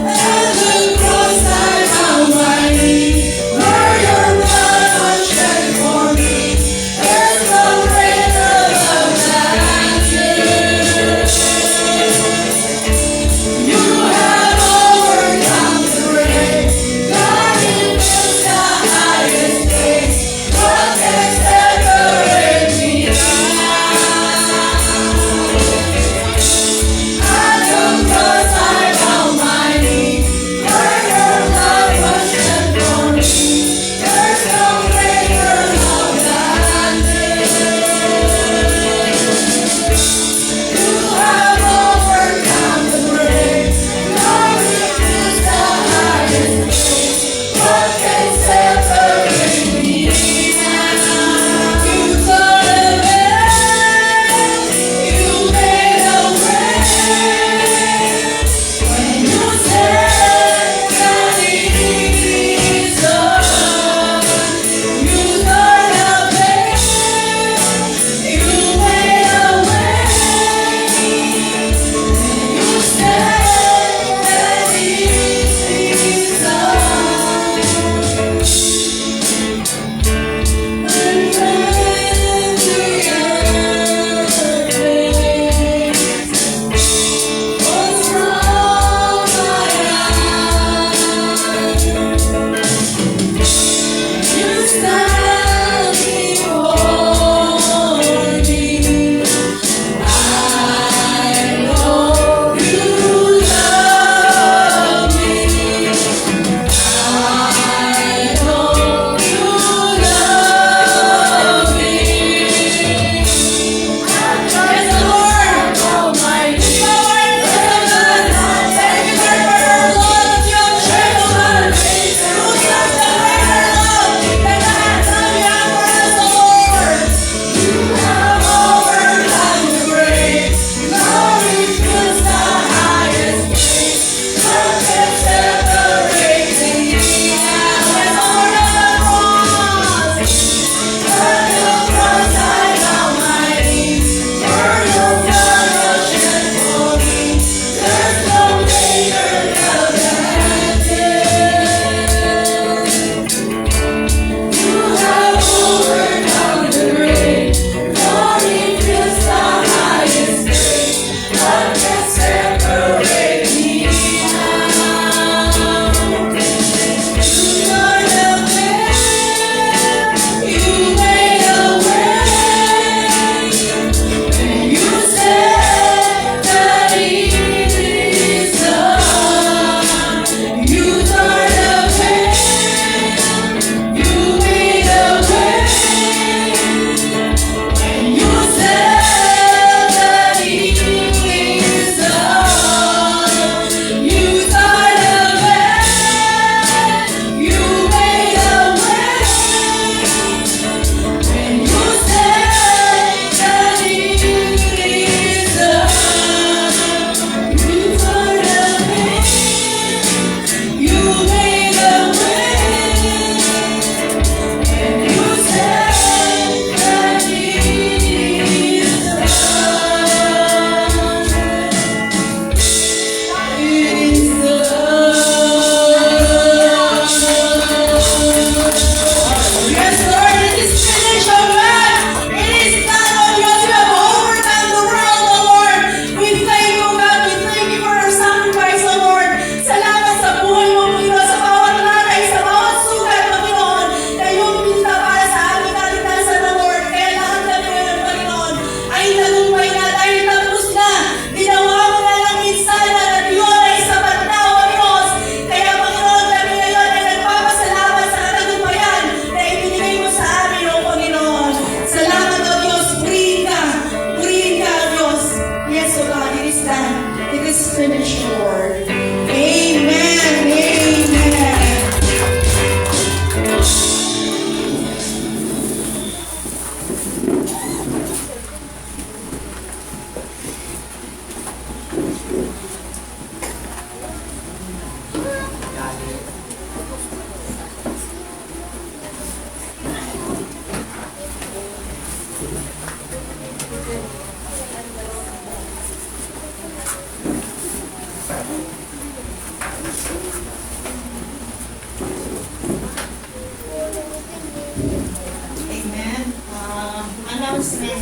At the cross I found my need, where your love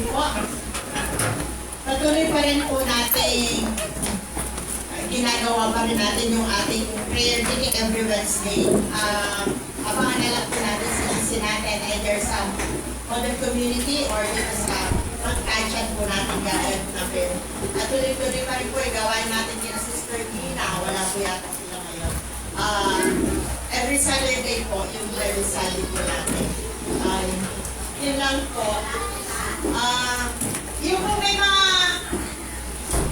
morning po. Patuloy pa rin po natin, ginagawa pa rin natin yung ating prayer meeting every Wednesday. Abangan na lang po natin sila natin either sa modern community or dito sa pagkachat po natin gagawin natin. At tuloy-tuloy pa rin po, gawain natin kina Sister Tina. Wala po yata sila ngayon. Every Saturday po, yung very Sunday po natin. Yun lang po. Yung po may mga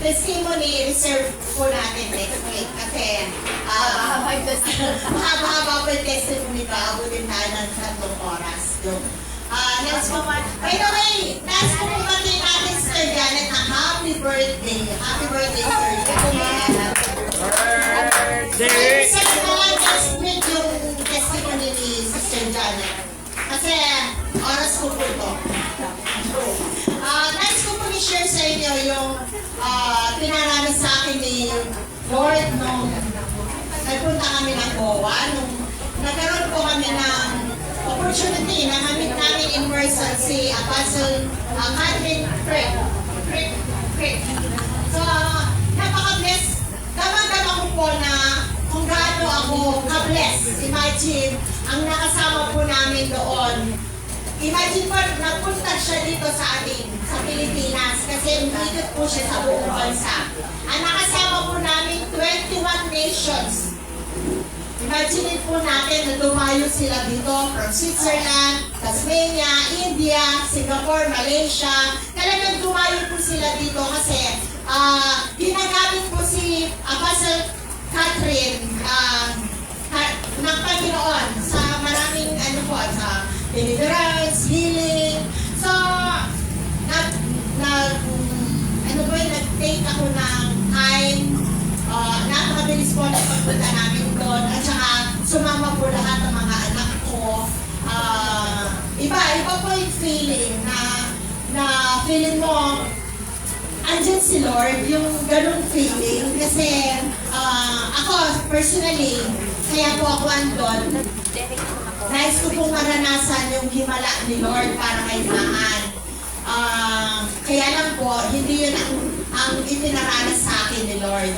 testimony reserve po natin next week kasi mahaba-haba po yung testimony pa, abutin tayo ng 3 oras. By the way, nais po bumati natin Sir Janet na happy birthday. Happy birthday, Sir Janet. Birthday! Sir, next week yung testimony ni Sister Janet. Kasi oras ko po ito. Nais ko po i-share sa inyo yung pinaranas sa akin ni Lord nung nagpunta kami ng Goa. Nung nagkaroon po kami ng opportunity na gamit namin in person si Apostle Catherine Crick. So, napaka-bless. Tama-tama ko po na kung gaano ako ka-bless. Imagine, ang nakasama po namin doon. Imagine po, nagpunta siya dito sa atin, sa Pilipinas, kasi umikot po siya sa buong bansa. Ang nakasama po namin, 21 nations. Imagine po natin na dumayo sila dito from Switzerland, Tasmania, India, Singapore, Malaysia. Talagang dumayo po sila dito kasi ginagamit po si Apostle Catherine ng Panginoon sa maraming sa deliverance, healing. So, nag-take ako ng time. Napakabilis po na pagpunta namin doon. At saka, sumama po lahat ng mga anak ko. Iba po yung feeling na feeling mo, andyan si Lord, yung ganung feeling. Kasi, ako, personally, kaya po ako andon, nais ko pong maranasan yung himala ni Lord para kay Maan. Kaya lang po, hindi yun ang itinaranas sa akin ni Lord.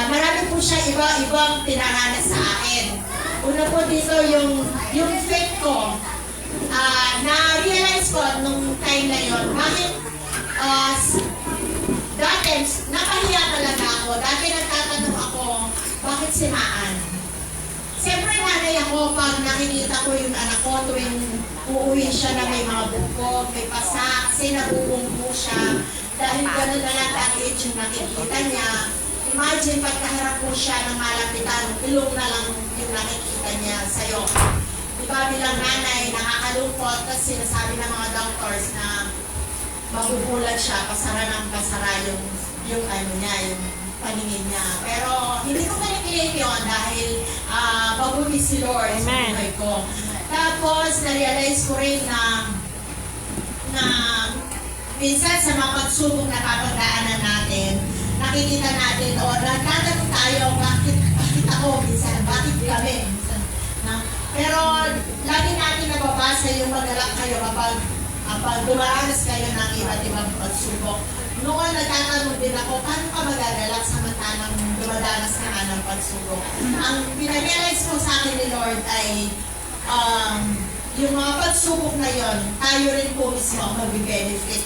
Marami po siya iba-ibang tinaranas sa akin. Una po dito yung faith ko. Na-realize ko nung time na yun, bakit dati, napahiya talaga ako. Dati nagtatanong ako, bakit si Maan? Siyempre nanay ako pag nakikita ko yung anak ko tuwing uuwi siya na may mga bukog, may pasak, kasi nabuong po siya. Dahil gano'n na lang at-age yung nakikita niya. Imagine, pagkaharap po siya ng malapitan, ilong na lang yung nakikita niya sa'yo. Diba bilang nanay, nakakalungkot, tapos sinasabi ng mga doctors na magugulat siya, pasara ng pasara yung paningin niya. Pero hindi ko manipilit yun dahil mabuti si Lord sa buhay ko. Tapos, na-realize ko rin na minsan sa mga pagsubok na papagdaanan natin, nakikita natin o nagtatanong tayo, bakit ako minsan, bakit kami minsan. Pero lagi natin nababasa yung magalak kayo kapag dumaranas kayo ng iba't ibang pagsubok. Noon nagtatanong din ako, paano ka magagalak samantalang dumadanas ka nga ng pagsubok? Ang pinarealize ko sa akin ni Lord ay yung mga pagsubok na yon, tayo rin po mismo ang mag-benefit.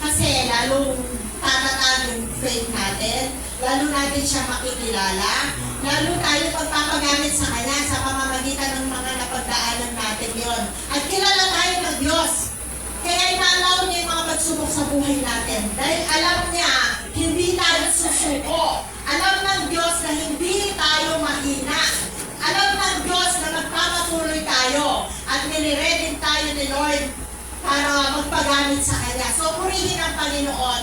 Kasi lalong tatatag yung faith natin, lalo natin siya makikilala, lalo tayo pagpapagamit sa Kanya sa pamamagitan ng mga napagdaanan natin yon. At kilala tayo ng Diyos. Kaya inaalaw niya yung mga pagsubok sa buhay natin. Dahil alam niya, hindi tayo susuko. Alam ng Diyos na hindi tayo mahina. Alam ng Diyos na magpapatuloy tayo. At niliready tayo ni Lord para magpagamit sa Kanya. So, purihin ang Panginoon.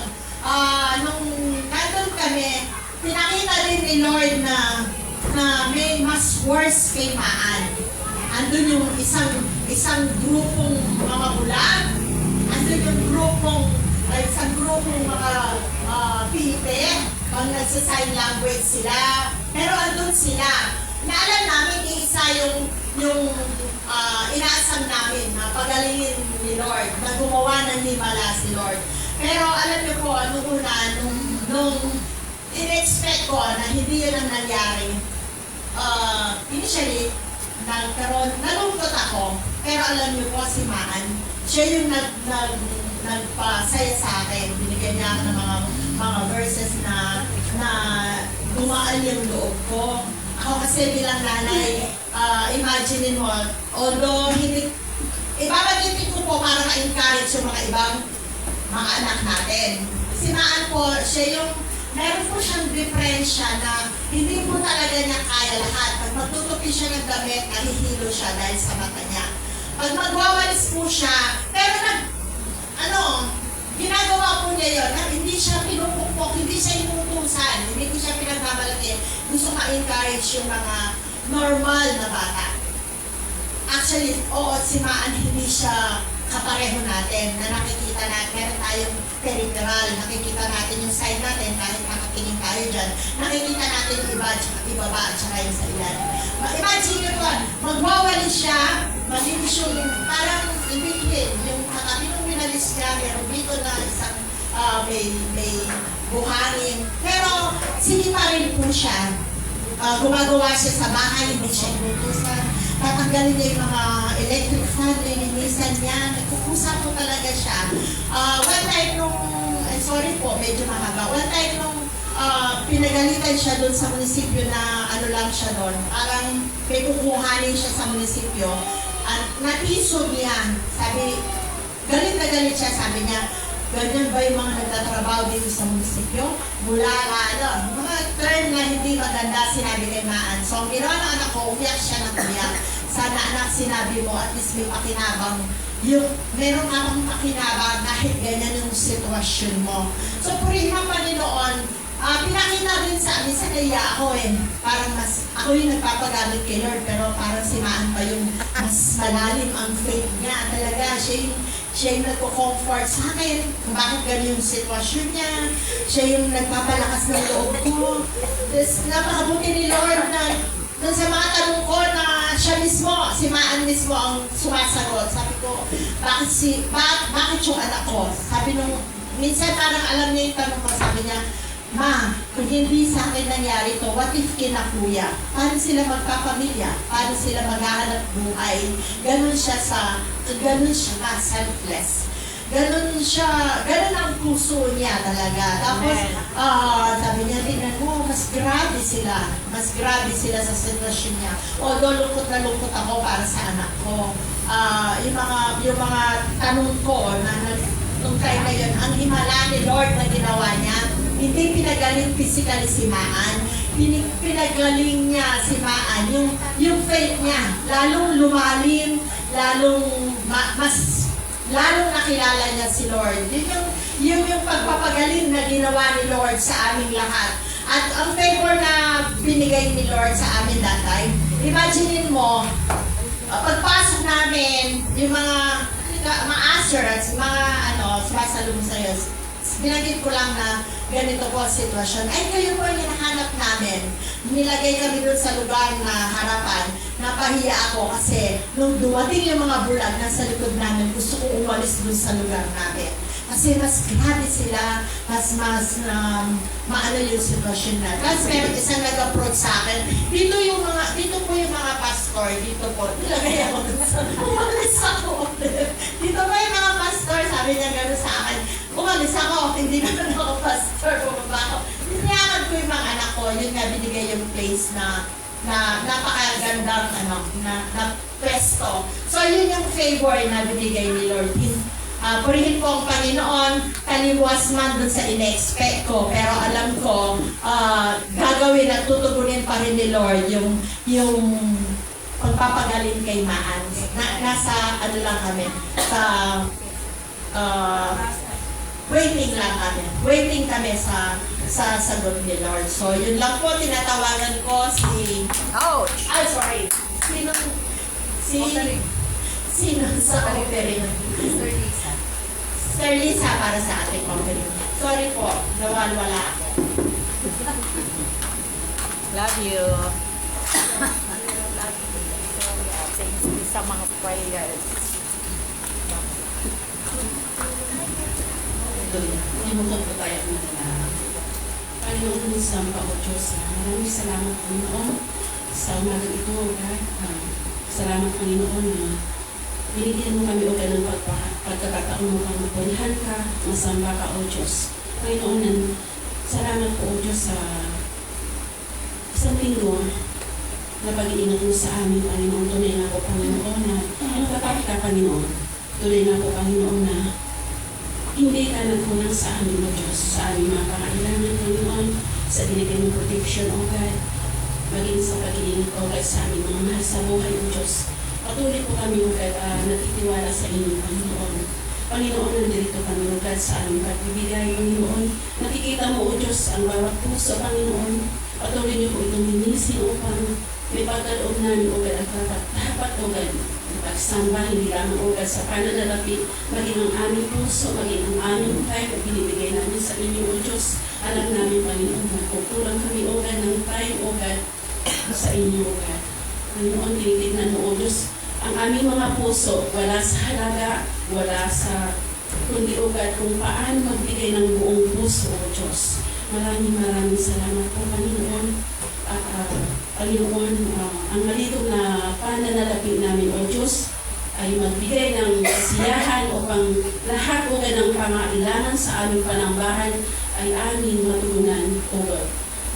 Nung nandun kami, pinakita rin ni Lord na may mas worse kay Maan. Andun yung isang grupong mga bulag. Andun yung isang grupong mga pipe. Pag nagsa-sign language sila. Pero andun sila. Na alam namin, isa yung inaasam namin na pagalingin ni Lord, na gumawa ng himala si Lord. Pero alam niyo po, nung in-expect ko na hindi yun ang nangyari, initially, nalungkot ako. Pero alam niyo po, si Maan, siya yung nagpasaya sa akin. Binigyan niya ako ng mga verses na gumaan yung loob ko. Ako kasi bilang nanay, imagine mo, although hindi, ibabagitin ko po para ma-encourage yung mga ibang mga anak natin. Si Maan po, siya yung, meron po siyang diferensya na hindi po talaga niya kaya lahat. Pag magtutupi siya ng damit, nahihilo siya dahil sa mata niya. Pag magwawalis po siya, pero ginagawa po niya yun, na hindi siya pinupukpok, hindi siya inutusan, hindi ko siya pinagmamalaki. Gusto ma-encourage yung mga normal na bata. Actually, oo, si Maan hindi siya kapareho natin, na nakikita natin, meron tayong peripheral, nakikita natin yung side natin, kahit nakatingin tayo dyan, nakikita natin yung iba, tsaka ibaba, at saka yung sa ilan. Imagine nyo po, magwawalis siya, malinis yung, parang ibigin, yung katabi nung minalis niya, meron dito na isang may buhangin. Pero, sige pa rin po siya. Gumagawa siya sa bahay, hindi siya inutusan. Tatanggalin niya yung mga electric fan, linisan niya, nagkukusa po talaga siya. One time sorry po, medyo mahaba. One time pinagalitan siya doon sa munisipyo na lang siya doon. Parang may kukuhanin siya sa munisipyo. At natisog niya. Sabi, galit na galit siya, sabi niya, ganyan ba yung mga nagtatrabaho dito sa munisipyo? Mula mga term na hindi maganda, sinabi kay Maan. So, ang ginawa ng anak ko, umiyak siya ng umiyak. Sana anak, sinabi mo, at least may pakinabang. Meron ka bang pakinabang kahit ganyan yung sitwasyon mo. So, purihin ang Panginoon. Pinakita rin sa amin, sa kaya ako parang ako yung nagpapagamit kay Lord, pero parang si Maan pa yung mas malalim ang faith niya. Talaga, siya yung nagko-comfort sa akin kung bakit ganyan yung sitwasyon niya. Siya yung nagpapalakas ng loob ko. Tapos napakabuti ni Lord na sa mga tanong ko na siya mismo, si Maan mismo ang sumasagot. Sabi ko, bakit yung anak ko? Sabi nung, minsan parang alam niya yung tanong ko, sabi niya, Ma, kung hindi sa akin nangyari to, what if kina kuya? Paano sila magpapamilya? Paano sila maghahanap buhay? Ganun siya selfless. Ganun ang puso niya talaga. Tapos, sabi niya, tingnan mo, mas grabe sila sa sitwasyon niya. Although lungkot na lungkot ako para sa anak ko. Yung mga tanong ko nung time na yun, ang himala ni Lord na ginawa niya, hindi pinagaling physically si Maan, pinagaling niya si Maan, yung faith niya, lalong lumalim, lalong nakilala niya si Lord. Yung pagpapagaling na ginawa ni Lord sa aming lahat. At ang favor na binigay ni Lord sa amin that time, imagine mo, pagpasok namin, yung mga assurance, sumasalubong sa'yo, binagin ko lang na ganito po ang sitwasyon. Ay, kayo po yung hinahanap namin. Nilagay kami doon sa lugar na harapan. Napahiya ako kasi nung dumating yung mga bulag nasa likod namin, gusto ko umalis doon sa lugar namin. Kasi mas grabe sila, mas maano yung sitwasyon na. Tapos meron isang nag-approach sa akin, dito po yung mga pastor, dito po, nilagay ako doon sa umalis ako. Dito po yung mga pastor, sabi niya gano'n sa akin, umalis ako, hindi naman ako pastor, bumaba ako. Niniyakan ko yung mga anak ko, yun nga binigay yung place na napakagandang na pwesto. So yun yung favor na binigay ni Lord. Purihin po ang Panginoon, taliwas man dun sa in-expect ko, pero alam ko, gagawin at tutugunin pa rin ni Lord yung pagpapagaling kay Maan. Nasa lang kami, waiting kami sa sagot ni Lord. So yun lang po, tinatawagan ko sino sa offering? Sister Lisa para sa ating offering. Sorry po, nawalwala ako. Love you. Thank you sa mga prayers. Hallelujah. Limutod po tayo ang manalangin. Panginoon, samba o Diyos, maraming salamat Panginoon sa umagang ito, O God. Salamat Panginoon na binigyan mo kami, O God, ng pagkakataon mo kang mapunihan ka, masamba ka, O Diyos. Panginoon, salamat po, O Diyos, sa isang linggo na pag-iingat mo sa amin, Panginoon. Tunay na po, Panginoon, na tapat ka, Panginoon. Tunay na po, Panginoon, na hindi ka nagkunang sa amin, O Diyos, sa aming mga pangailangan, Panginoon, sa binigay mong protection, O God, maging sa pag-iingat, O God, sa aming mga mahal sa buhay, O Diyos. Patuloy po kami, O God, natitiwala sa inyo, Panginoon. Panginoon, nandito kami, O God, sa aming pagbibigay, Panginoon. Nakikita mo, O Diyos, ang bawat puso, Panginoon. Patuloy niyo po itong linisin upang may pagkaloob namin, O God, ang dapat, O God, pagsamba, hindi lamang, O God, sa pananalapi, maging ang aming puso, maging ang aming time na binibigay namin sa inyo, O Diyos. Alam namin, Panginoon, na kukulang kami, O God, ng time, O God, sa inyo, O God. Panginoon, tinitignan mo, O Diyos, ang aming mga puso, wala sa halaga, wala sa kundi, O God, kung paano magbigay ng buong puso, O Diyos. Maraming salamat po, Panginoon. At Panginoon, ang malito na pananalapi namin, O Diyos, ay magbigay ng kasiyahan upang lahat, O God, ng pangailangan sa aming panambahan ay aming matugunan, O God.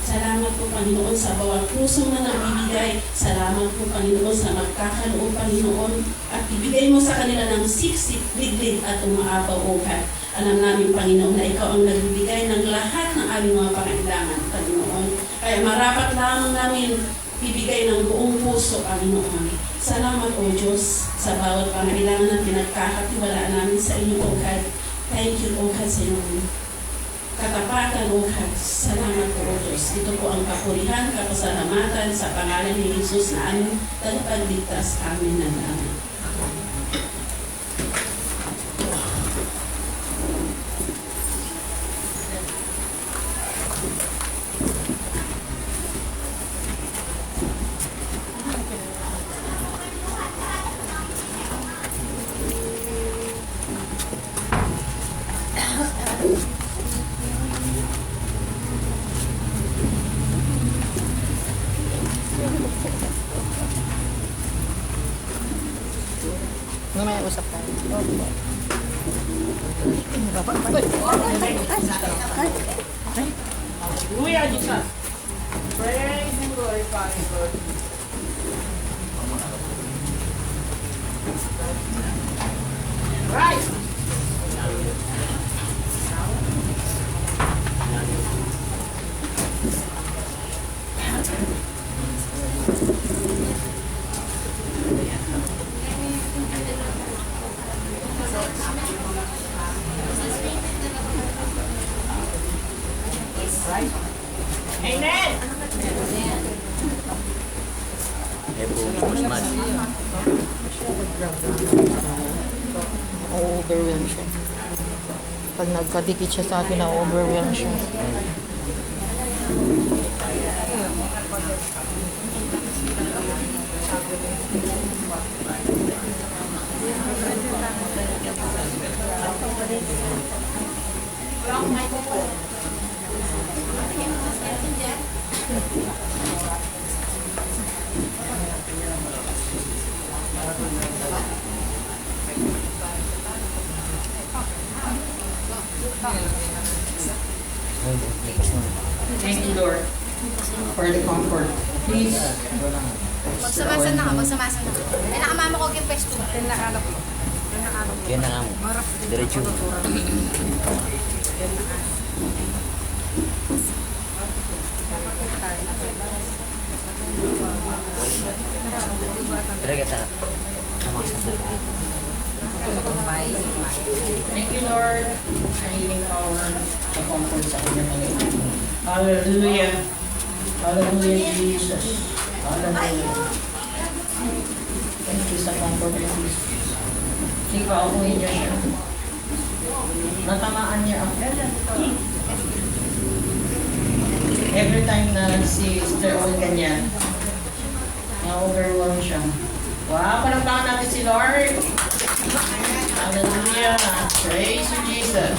Salamat po, Panginoon, sa bawat pusong na nagbibigay. Salamat po, Panginoon, sa magkakaloob, Panginoon. At ibigay mo sa kanila ng siksik, liglig at umaapaw, O God. Alam namin, Panginoon, na Ikaw ang nagbibigay ng lahat ng aming mga pangailangan, Panginoon. Kaya marapat lamang namin ibigay ng buong puso, Panginoon. Salamat, O Diyos, sa bawat pangailangan na pinagkakatiwalaan namin sa inyo, O God. Thank you, O God, sa iyong katapatan, O God. Salamat po, O Diyos. Ito po ang kapurihan, kapasalamatan sa pangalan ni Jesus na aming tagapagligtas. Amen na namin. Mamaya usap tayo. Hallelujah, Jesus. Praise and glorify you, Lord. Right. Right. Amen. Na-overwhelm siya. Pag nagkadikit siya sa atin, na-overwhelm siya. Thank you, Lord, for the comfort. Please. Magsamasan na ka, magsamasan na ka. Kaya nakamama ko yung pesto. Yan na anak ko. Yan na nga mo. Diretso. Talaga sa Thank you, Lord, for healing power, the comfort sa kanya, Panginoon. Hallelujah. Hallelujah, Jesus. Hallelujah. Thank you sa comfort, Jesus. Sige pa, upuhin niya siya. Natamaan niya ako. Every time na si Sister Owen ganyan, na-overwhelm siya. Wow, palakpakan natin si Lord. Hallelujah. Praise you, Jesus.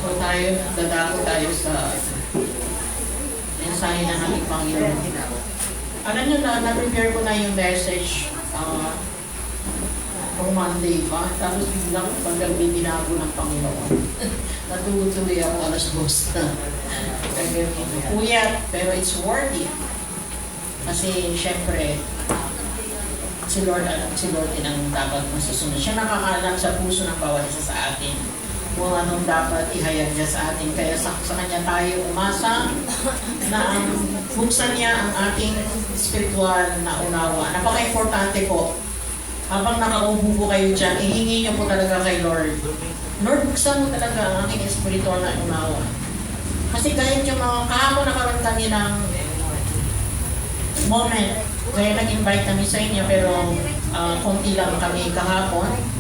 So tayo, dadako tayo sa mensahe ng ating Panginoon. Alam nyo na-prepare ko na yung message for Monday pa. Tapos biglang paggabi binago ng Panginoon. Natutuloy ako alas 2 na. Puyat, pero it's worth it. Kasi syempre, si Lord din ang dapat masusunod. Siya nakakaalam sa puso ng bawat isa sa atin kung anong dapat ihayag niya sa atin. Kaya sa kanya tayo umasa na ang buksan niya ang ating spiritual na unawa. Napaka-importante po. Habang nakaupo po kayo dyan, ihingi niyo po talaga kay Lord. Lord, buksan mo talaga ang aking spiritual na unawa. Kasi kahit yung mga kahapon nakaroon kami ng moment, kaya nag-invite kami sa inyo, pero konti lang kami kahapon.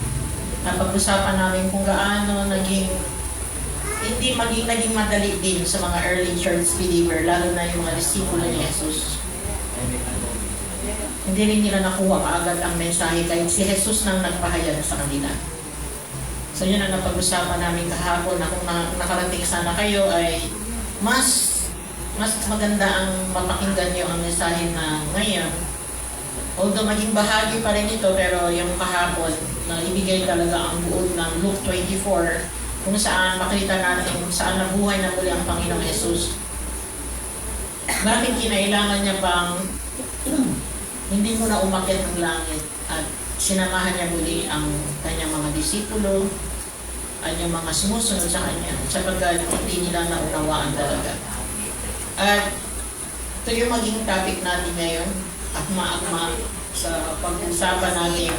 Napag-usapan namin kung gaano naging madali din sa mga early church believer, lalo na yung mga disipulo ni Jesus. Hindi rin nila nakuha kaagad ang mensahe kahit si Jesus nang nagpahayag sa kanila. So yun ang napag-usapan namin kahapon na kung nakarating sana kayo ay mas maganda ang mapakinggan nyo ang mensahe na ngayon. Although maging bahagi pa rin ito, pero yung kahapon na ibigay talaga ang buod ng Luke 24 kung saan makita natin kung saan nabuhay na muli ang Panginoong Jesus. Bakit kinailangan niya pang hindi mo na umakyat ng langit at sinamahan niya muli ang kanyang mga disipulo at yung mga sumusunod sa kanya sapagkat hindi nila naunawaan talaga. At ito yung maging topic natin ngayon, akma-akma sa pag-usapan natin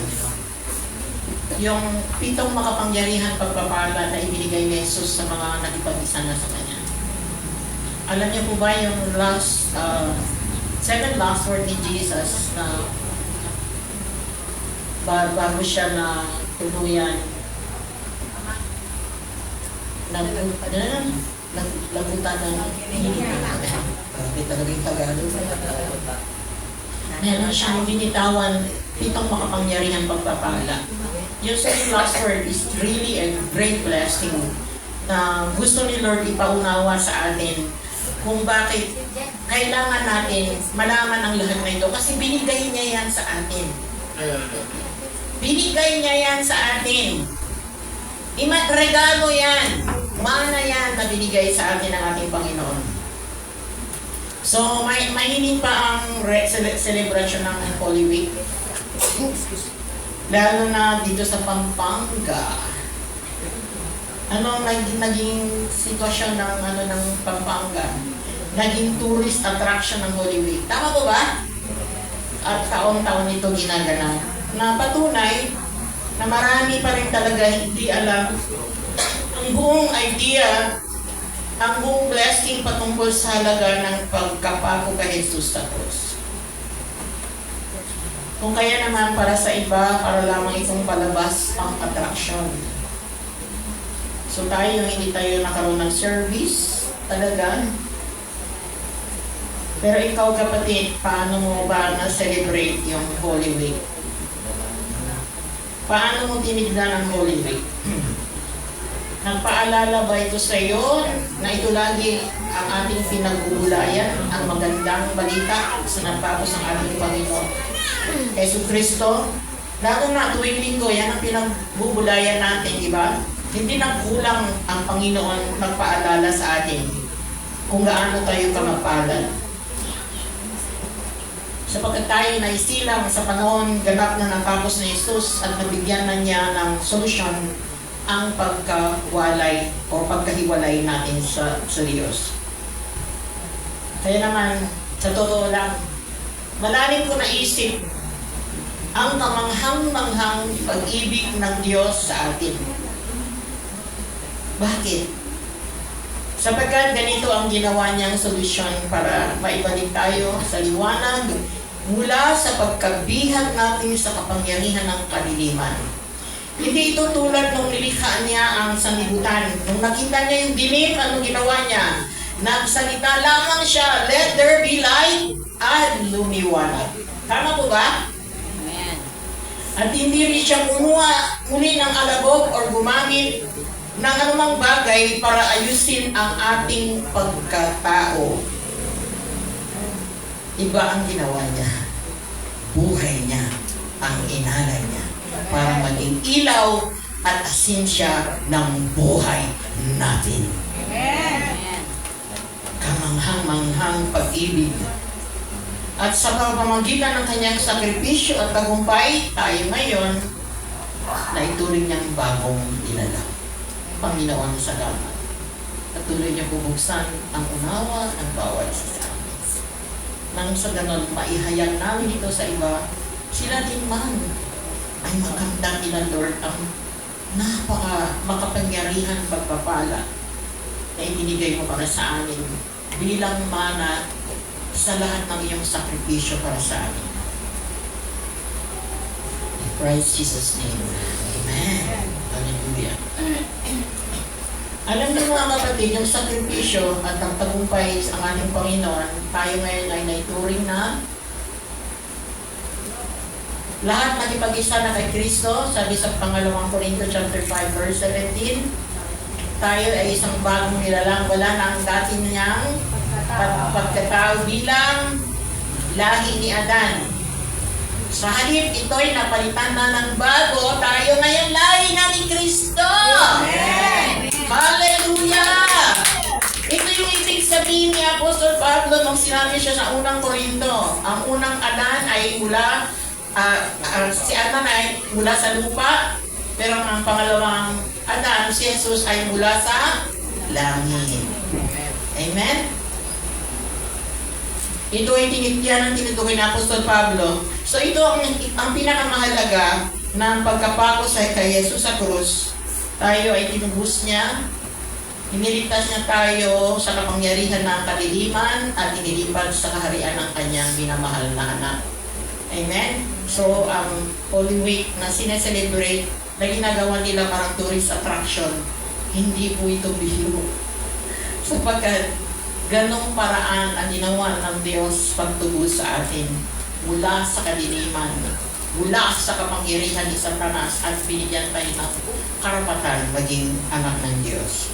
yung 7 makapangyarihan pagpapala na ibinigay ni Jesus sa mga nakipag-isa na sa kanya. Alam niyo po ba yung 7 last word ni Jesus na bago siya na tuluyan lagutan ng hindi talaga yung Tagalog. Meron siyang binitawan 7 makapangyarihan pagpapala. Yung second last word is really a great blessing na gusto ni Lord ipaunawa sa atin kung bakit kailangan natin malaman ang lahat na ito kasi binigay niya yan sa atin. Binigay niya yan sa atin. Regalo yan. Mana yan na binigay sa atin ng ating Panginoon. So, mahinin pa ang celebration ng Holy Week. Lalo na dito sa Pampanga. Ano naging sitwasyon ng Pampanga? Naging tourist attraction ng Holy Week. Tama po ba? At taon-taon ito ginaganap. Na patunay na marami pa rin talaga hindi alam ang buong idea, ang buong blessing patungkol sa halaga ng pagkapako kay Jesus sa krus. Kung kaya naman para sa iba, para lamang itong palabas ang attraction. So hindi tayo nakaroon ng service talaga. Pero ikaw kapatid, paano mo ba na-celebrate yung Holy Week? Paano mo tinignan ang Holy Week? Nagpaalala ba ito sa iyo na ito lagi ang ating pinag-uulayan, ang magandang balita sa nagpapos ng ating Panginoon Jesus Kristo? Lalo na tuwing linggo, yan ang pinagbubulayan natin, di ba? Hindi nagkulang ang Panginoon magpaalala sa atin kung gaano tayo kamagpalad. Sapagkat tayo na isilang sa panahon ganap na natapos ni Jesus at nabigyan na niya ng solusyon ang pagkawalay o pagkahiwalay natin sa Diyos. Kaya naman, sa totoo lang, malalim ko naisip ang kamanghang-manghang pag-ibig ng Diyos sa atin. Bakit? Sapagkat ganito ang ginawa niyang solusyon para maibalik tayo sa liwanag mula sa pagkabihag natin sa kapangyarihan ng kadiliman. Hindi ito tulad nung nilikha niya ang sanlibutan. Nung nakita niya yung dilim, anong ginawa niya? Nagsalita lamang siya, "Let there be light," at lumiwanag. Tama po ba? Amen. At hindi rin siya kumuha muli ng alabog or gumamit ng anumang bagay para ayusin ang ating pagkatao. Iba ang ginawa niya. Buhay niya ang inalay niya para maging ilaw at asin siya ng buhay natin. Kamanghang-manghang pag-ibig. At sa pamamagitan ng kanyang sakripisyo at tagumpay, tayo ngayon na ituring niyang bagong nilalang. Panginoon sa laman. At tuloy niya bubuksan ang unawa ng bawat isa. Nang sa ganon, maihayag namin ito sa iba, sila din man ay magandang ina Lord ang makapangyarihan pagpapala na ibinigay mo para sa amin bilang mana sa lahat ng iyong sakripisyo para sa amin. In Christ Jesus' name. Amen. Hallelujah. Alam niyo mga kapatid, yung sakripisyo at ang tagumpay sa ating Panginoon, tayo ngayon ay naituring na lahat nakipag-isa na kay Kristo, sabi sa pangalawang Corinto chapter 5 verse 17, tayo ay isang bagong nilalang, wala na ang dati niyang pagkatao bilang lahi ni Adan. Sa halip, ito'y napalitan na ng bago, tayo ngayon lahi na ni Kristo. Amen. Hallelujah! Ito yung ibig sabihin ni Apostol Pablo nung sinabi siya sa unang Korinto. Ang unang Adan ay mula, si Adan ay mula sa lupa, pero ang pangalawang Adan, si Jesus ay mula sa langit. Amen? Ito ay tinityan ng tinutukoy ni Apostol Pablo. So ito ang pinakamahalaga ng pagkapako sa kay Jesus sa krus. Tayo ay tinubos niya, iniligtas niya tayo sa kapangyarihan ng kaliliman at inilipad sa kaharian ng kanyang minamahal na anak. Amen? So, ang Holy Week na sineselebrate na ginagawa nila parang tourist attraction, hindi po ito biro. Sapagkat ganong paraan ang ginawa ng Diyos pagtubos sa atin mula sa kaliliman, mula sa kapangyarihan ni Satanas at binigyan tayo ng karapatan maging anak ng Diyos.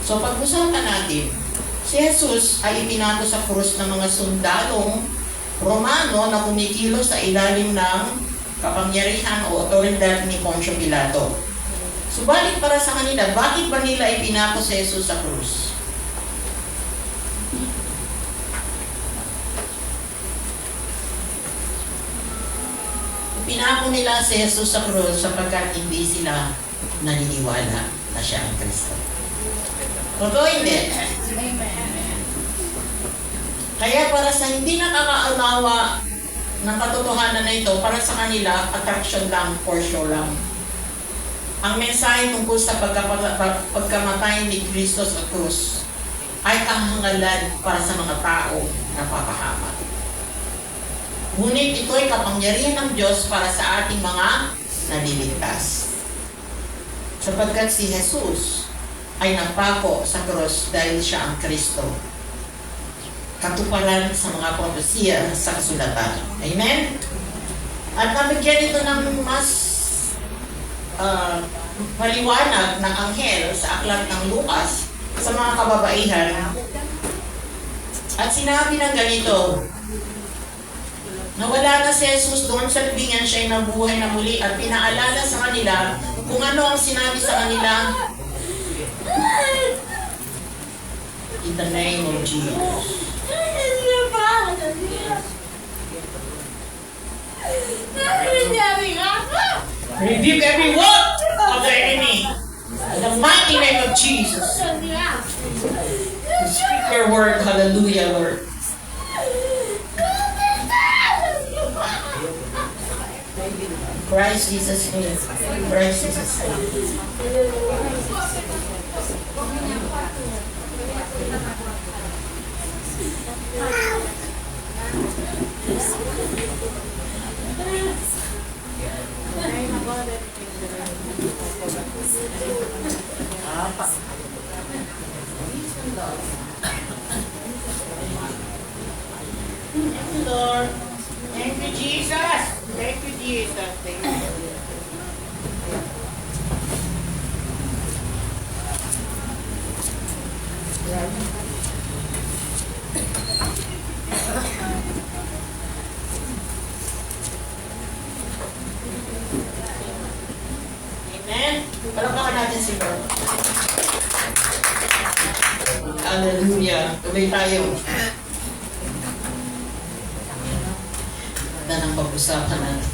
So pag-usapan natin, si Jesus ay ipinako sa krus ng mga sundalong Romano na kumikilos sa ilalim ng kapangyarihan o otoridad ni Poncio Pilato. Subalit para sa kanila, bakit ba nila ipinako si Jesus sa krus? Pinako nila si Jesus sa krus sapagkat hindi sila naniniwala na siya ang Kristo. Totoo hindi? Kaya para sa hindi nakakaunawa ng katotohanan na ito, para sa kanila, attraction lang, for show lang. Ang mensahe tungkol sa pagkamatay ni Kristo sa krus ay kahangalan para sa mga tao na papahamak. Ngunit ito ay kapangyarihan ng Diyos para sa ating mga naliligtas. Sapagkat si Jesus ay napako sa krus dahil siya ang Kristo. Katuparan sa mga propesiya sa kasulatan. Amen? At nabigyan ito ng mas paliwanag ng anghel sa aklat ng Lucas sa mga kababaihan. At sinabi ng ganito, nawala na si Jesus doon sa libingan, siya ay nabuhay na muli at pinaalala sa kanila kung ano ang sinabi sa kanila. In the name of Jesus. Rebuke every work of the enemy. In the mighty name of Jesus. Speak your word. Hallelujah, Lord. Christ Jesus' name. Christ Jesus' name. Thank you, Lord. Thank you, Jesus. Thank you, Jesus. Thank you. Amen? Palakpakan natin si Lord. Hallelujah. Tuloy tayo. Ganda ng pag-usapan natin.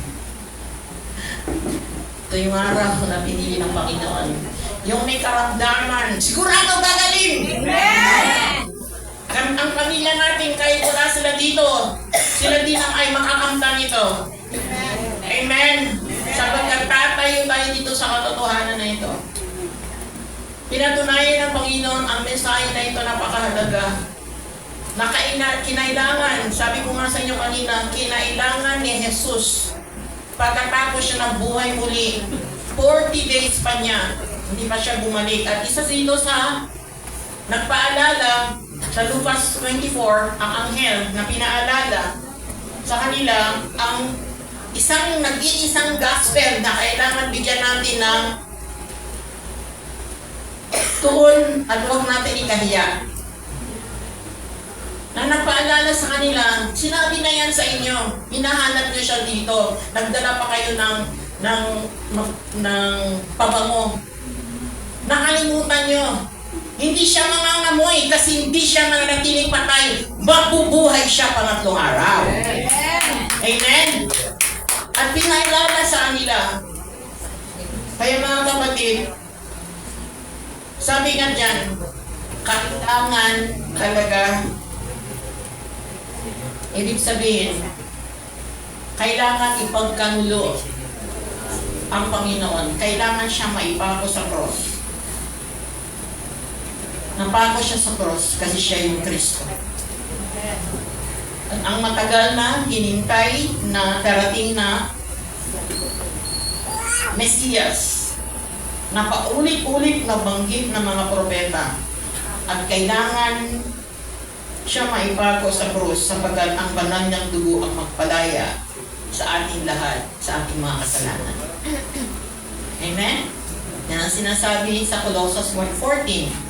Ito yung araw na pinili ng Panginoon. Yung may karamdaman, sigurado gagaling! Amen! Ang pamilya natin, kahit wala sila dito, sila din ang ay makakamtan nito. Amen! Sapagkat tatayo tayo dito sa katotohanan na ito. Pinatunayan ng Panginoon ang mensahe na ito napakahalaga. Na kinailangan, sabi ko nga sa inyo kanina, kinailangan ni Jesus pagkatapos siya ng buhay muli. 40 days pa niya, hindi pa siya bumalik. At isa dito sa nagpaalala sa Lucas 24, ang anghel na pinaalala sa kanila ang isang nag-iisang gospel na kailangan bigyan natin ng tuon at huwag natin ikahiya. Na nagpaalala sa kanila, sinabi na yan sa inyo, hinahanap nyo siya dito, nagdala pa kayo ng pabango. Nakalimutan nyo, hindi siya mangangamoy kasi hindi siya mananatiling patay, mabubuhay siya pangatlong araw. Amen? At pinaalala sa kanila, kaya mga kapatid, sabi nga dyan, kailangan talaga, ibig sabihin, kailangan ipagkanulo ang Panginoon. Kailangan siya maipako sa cross. Napako siya sa cross kasi siya yung Kristo. At ang matagal na hinintay na darating na Mesiyas, na paulit-ulit na banggit ng mga propeta, at kailangan siya maipako sa krus sapagkat ang banal niyang dugo ang magpalaya sa ating lahat, sa ating mga kasalanan. Amen? Yan ang sinasabi sa Colossus 1:14.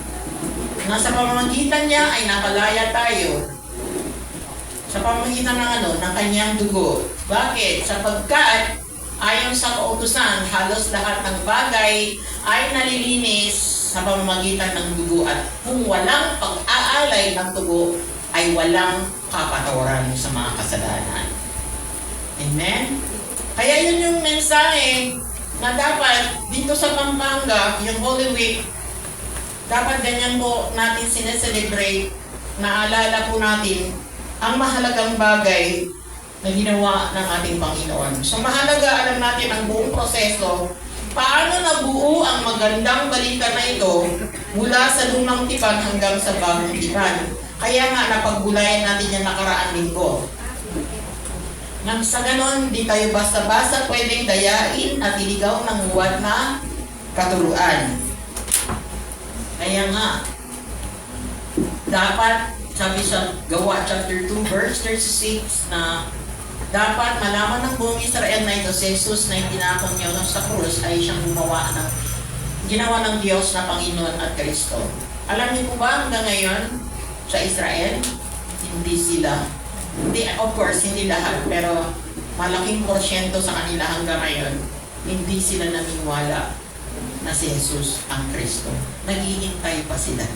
Na sa pamamagitan niya ay napalaya tayo. Sa pamamagitan ng ng kanyang dugo. Bakit? Sapagkat ayon sa kautusan, halos lahat ng bagay ay nalilinis sa pamamagitan ng dugo, at kung walang pag-aalay ng dugo, ay walang kapatawaran sa mga kasalanan. Amen? Kaya yun yung mensahe na dapat dito sa Pampanga, yung Holy Week, dapat ganyan po natin sineselebrate, naalala po natin ang mahalagang bagay na ginawa ng ating Panginoon. So mahalaga, alam natin ang buong proseso, paano nabuo ang magandang balita na ito mula sa lumang tipan hanggang sa bagong tipan. Kaya nga napagbulayan natin yung nakaraang linggo. Nang sa ganon, di tayo basta-basta pwedeng dayain at iligaw ng huwad na katuruan. Kaya nga, dapat, sabi sa Gawa chapter 2 verse 36, na dapat malaman ng buong Israel na ito si Jesus na itinakong niya sa krus ay siyang ginawa ng Diyos na Panginoon at Kristo. Alam niyo po ba hanggang ngayon sa Israel, hindi sila, of course, hindi lahat, pero malaking porsyento sa kanila hanggang ngayon, hindi sila naniniwala na si Jesus ang Kristo. Naghihintay pa sila.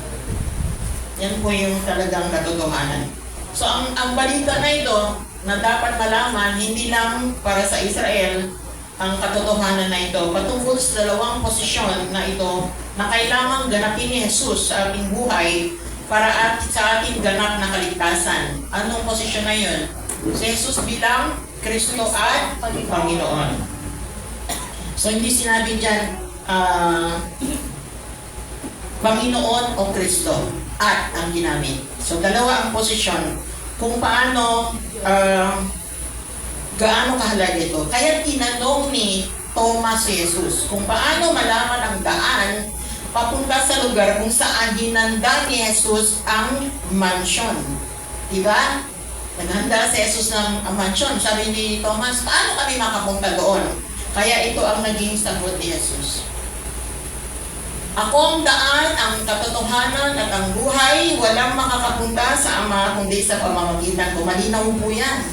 Yan po yung talagang katotohanan. So ang balita na ito, na dapat malaman, hindi lang para sa Israel ang katotohanan na ito, patungkol sa dalawang posisyon na ito na kailangang ganapin ni Jesus sa ating buhay para sa ating ganap na kaligtasan. Anong posisyon na yun? Si Jesus bilang Kristo at Panginoon. So hindi sinabi dyan, Panginoon o Kristo at ang ginamit. So dalawa ang posisyon kung paano gaano kahalaga ito. Kaya tinanong ni Thomas si Jesus kung paano malaman ang daan papunta sa lugar kung saan hinanda ni Jesus ang mansion. Diba? Naghanda si Jesus ng mansion. Sabi ni Thomas, paano kami makapunta doon? Kaya ito ang naging sagot ni Jesus. Ako ang daan, ang katotohanan at ang buhay, walang makakapunta sa Ama kundi sa pamamagitan ko. Malinaw po yan.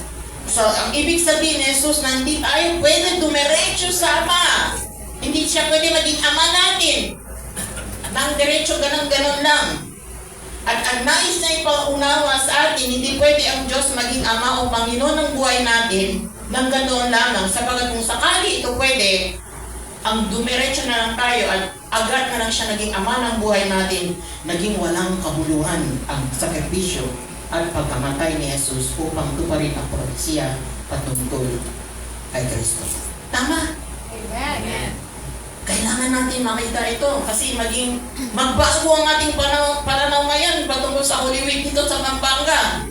So, ang ibig sabihin ni Jesus na hindi tayo pwede dumiretso sa Ama. Hindi siya pwede maging Ama natin. Nang diretso, ganon-ganon lang. At ang nais na ipaunawa sa atin, hindi pwede ang Diyos maging Ama o Panginoon ng buhay natin nang ganoon lamang. Sapagat kung sakali ito pwede, ang dumiretso na lang tayo at agad na lang siya naging Ama ng buhay natin, naging walang kabuluhan ang sakripisyo at pagkamatay ni Jesus upang tuparin ang propesya patungkol kay Kristo. Tama? Amen. Kailangan natin makita ito kasi magbago ang ating pananaw ngayon patungkol sa Holy Week dito sa Pampanga.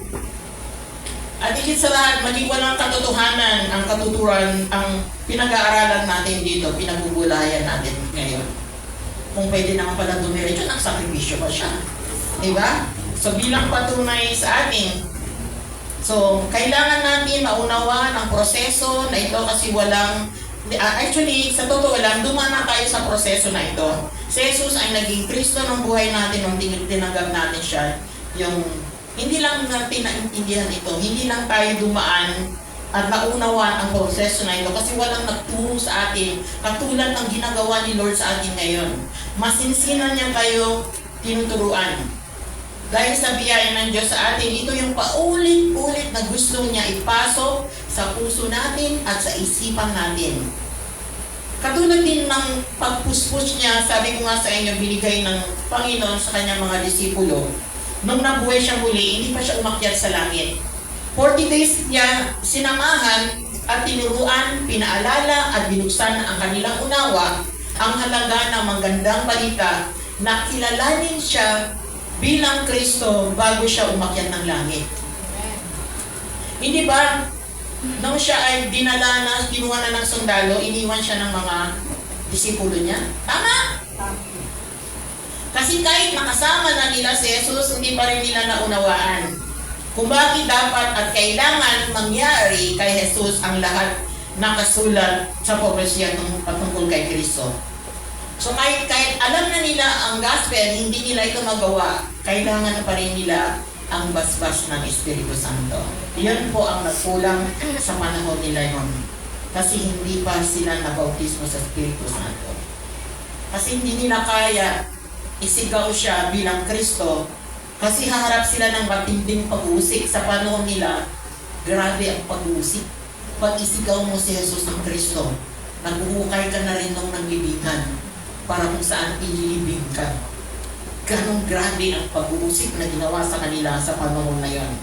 At higit sa lahat, maging walang katotohanan ang katuturan, ang pinag-aaralan natin dito, pinagbubulayan natin ngayon. Kung pwede naman pala dumiretso, nagsakripisyo pa siya. Diba? So bilang patunay sa atin, so kailangan natin maunawaan ang proseso na ito kasi actually, sa totoo lang, dumana tayo sa proseso na ito. Si Jesus ay naging Kristo ng buhay natin nung tinanggap natin siya. Hindi lang natin naintindihan ito, hindi lang tayo dumaan at naunawaan ang proseso na ito kasi walang nagturo sa atin katulad ng ginagawa ni Lord sa atin ngayon. Masinsinan niya tayo tinuturuan. Dahil sa biyaya ng Diyos sa atin, ito yung paulit-ulit na gusto niya ipasok sa puso natin at sa isipan natin. Katulad din ng pagpuspos niya, sabi ko nga sa inyo, binigay ng Panginoon sa kanyang mga disipulo. Nung nabuhay siya muli, hindi pa siya umakyat sa langit. 40 days niya sinamahan at tinuruan, pinaalala at binuksan ang kanilang unawa ang halaga ng magandang balita na kilalanin siya bilang Kristo bago siya umakyat ng langit. Hindi ba? Nung siya ay kinuha na ng sundalo, iniwan siya ng mga disipulo niya? Tama! Kasi kahit nakasama na nila si Jesus, hindi pa rin nila naunawaan kung bakit dapat at kailangan mangyari kay Jesus ang lahat na kasulat sa propesya patungkol kay Kristo. So kahit alam na nila ang gospel, hindi nila ito magawa, kailangan pa rin nila ang basbas ng Espiritu Santo. Yan po ang nagkulang sa panahon nila yun. Kasi hindi pa sila nabautismo sa Espiritu Santo. Kasi hindi nila kaya isigaw siya bilang Kristo kasi haharap sila ng matinding pag-uusik sa panahon nila. Grabe ang pag-uusik. Pag isigaw mo si Jesus ng Kristo, nagbuhukay ka na rin ng nanglibingan para kung saan ililibing ka. Ganong grabe ang pag-uusik na ginawa sa kanila sa panahon na yon.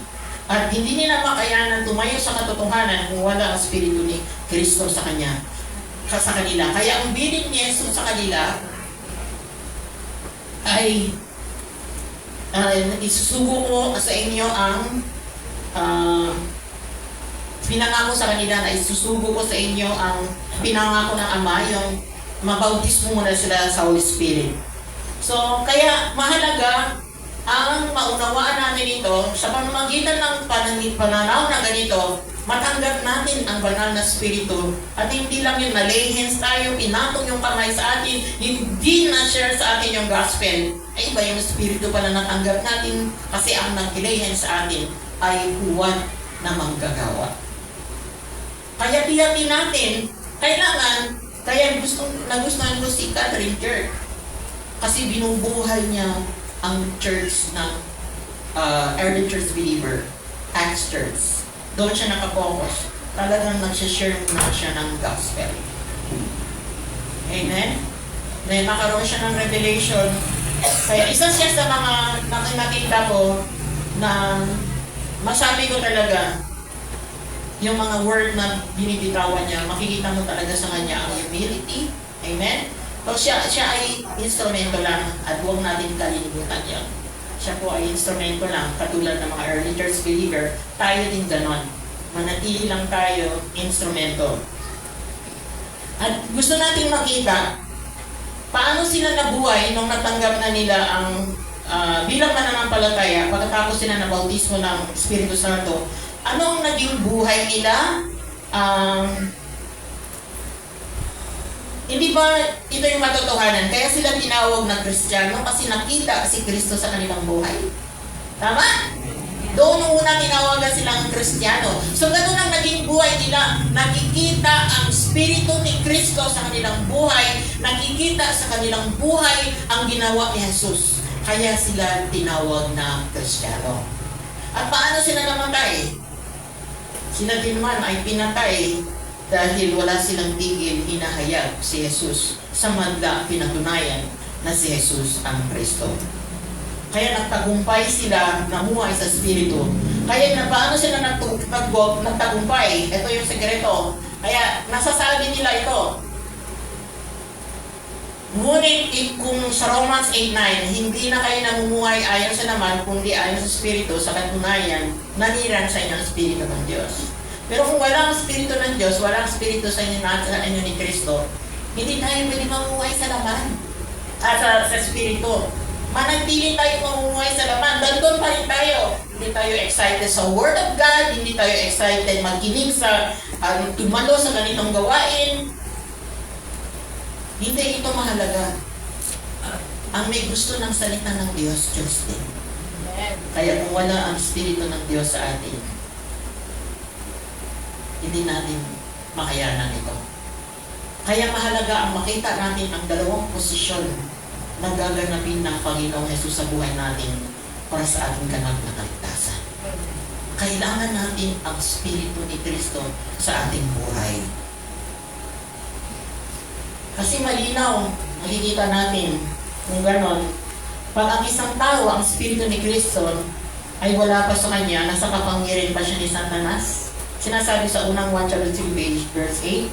At hindi nila makayanan tumayo sa katotohanan kung wala ang Espiritu ni Kristo sa kanila. Kaya ang bilin ni Jesus sa kanila ay isusugo ko sa inyo ang pinangako sa kanila na isusugo ko sa inyo ang pinangako ng Ama, yung mabautismo muna sila sa Holy Spirit. So, kaya mahalaga ang maunawaan namin ito sa pamamagitan ng pananaw na ganito, matanggap natin ang banal na Espiritu at hindi lang yung na-lay hands tayo, pinatong yung kamay sa atin, hindi na-share sa atin yung gospel. Ay iba yung Espiritu pala natanggap natin kasi ang nag-lay hands sa atin ay huwad na manggagawa. Kaya tiyakin natin, kaya nagustuhan ko si Catherine Church kasi binubuhay niya ang church ng early church believer, Acts Church. Doon siya nakapokus. Talagang nagsishare na siya ng gospel. Amen? Nakaroon siya ng revelation. Kaya isa siya sa mga nakita ko na masabi ko talaga yung mga word na binibitawan niya, makikita mo talaga sa kanya ang humility. Amen? So siya ay instrumento lang at huwag natin kalilimutan yan. Siya po ay instrumento lang, katulad ng mga early church believer, tayo din ganon. Manatili lang tayo, instrumento. At gusto natin makita, paano sila nabuhay nung natanggap na nila ang bilang mananampalataya, pagkatapos sila na bautismo ng Espiritu Santo, anong naging buhay nila? Hindi ba ito yung katotohanan? Kaya sila tinawag na Kristiyano kasi nakita si Kristo sa kanilang buhay. Tama? Doon nung una tinawagan silang Kristiyano. So ganun ang naging buhay nila. Nakikita ang Espiritu ni Kristo sa kanilang buhay. Nakikita sa kanilang buhay ang ginawa ni Jesus. Kaya sila tinawag na Kristiyano. At paano sila namatay? Sila din man ay pinatay dahil wala silang tigil hinahayag si Jesus. Sa madla pinatunayan na si Jesus ang Kristo. Kaya nagtagumpay sila, namuhay sa Espiritu. Kaya na paano sila nagtagumpay? Ito yung sekreto. Kaya nasasabi nila ito. Ngunit kung sa Romans 8:9, hindi na kayo namumuhay ayon sa naman, kundi ayon sa Espiritu, sa katunayan, naniran sa inyo ang Espiritu ng Diyos. Pero kung walang Espiritu ng Diyos, walang Espiritu sa inyo ni Kristo, hindi tayo pwede mamuhay sa laman. Sa Espiritu. Manatili tayo mamumuhay sa laman. Doon pa rin tayo. Hindi tayo excited sa Word of God. Hindi tayo excited magkinig sa tumalo sa ganitong gawain. Hindi ito mahalaga. Ang may gusto ng salita ng Diyos, Diyos din. Kaya kung wala ang Espiritu ng Diyos sa atin, hindi natin makayanan ito. Kaya mahalaga ang makita natin ang dalawang posisyon na gaganapin ng Panginoong Jesus sa buhay natin para sa ating ganap na kaligtasan. Kailangan natin ang Espiritu ni Kristo sa ating buhay. Kasi malinaw, nakikita natin kung ganon, pag ang isang tao, ang Espiritu ni Kristo ay wala pa sa kanya, nasa kapangyarihan pa siya ni Satanas. Sinasabi sa unang 1 chapter 2 verse 8,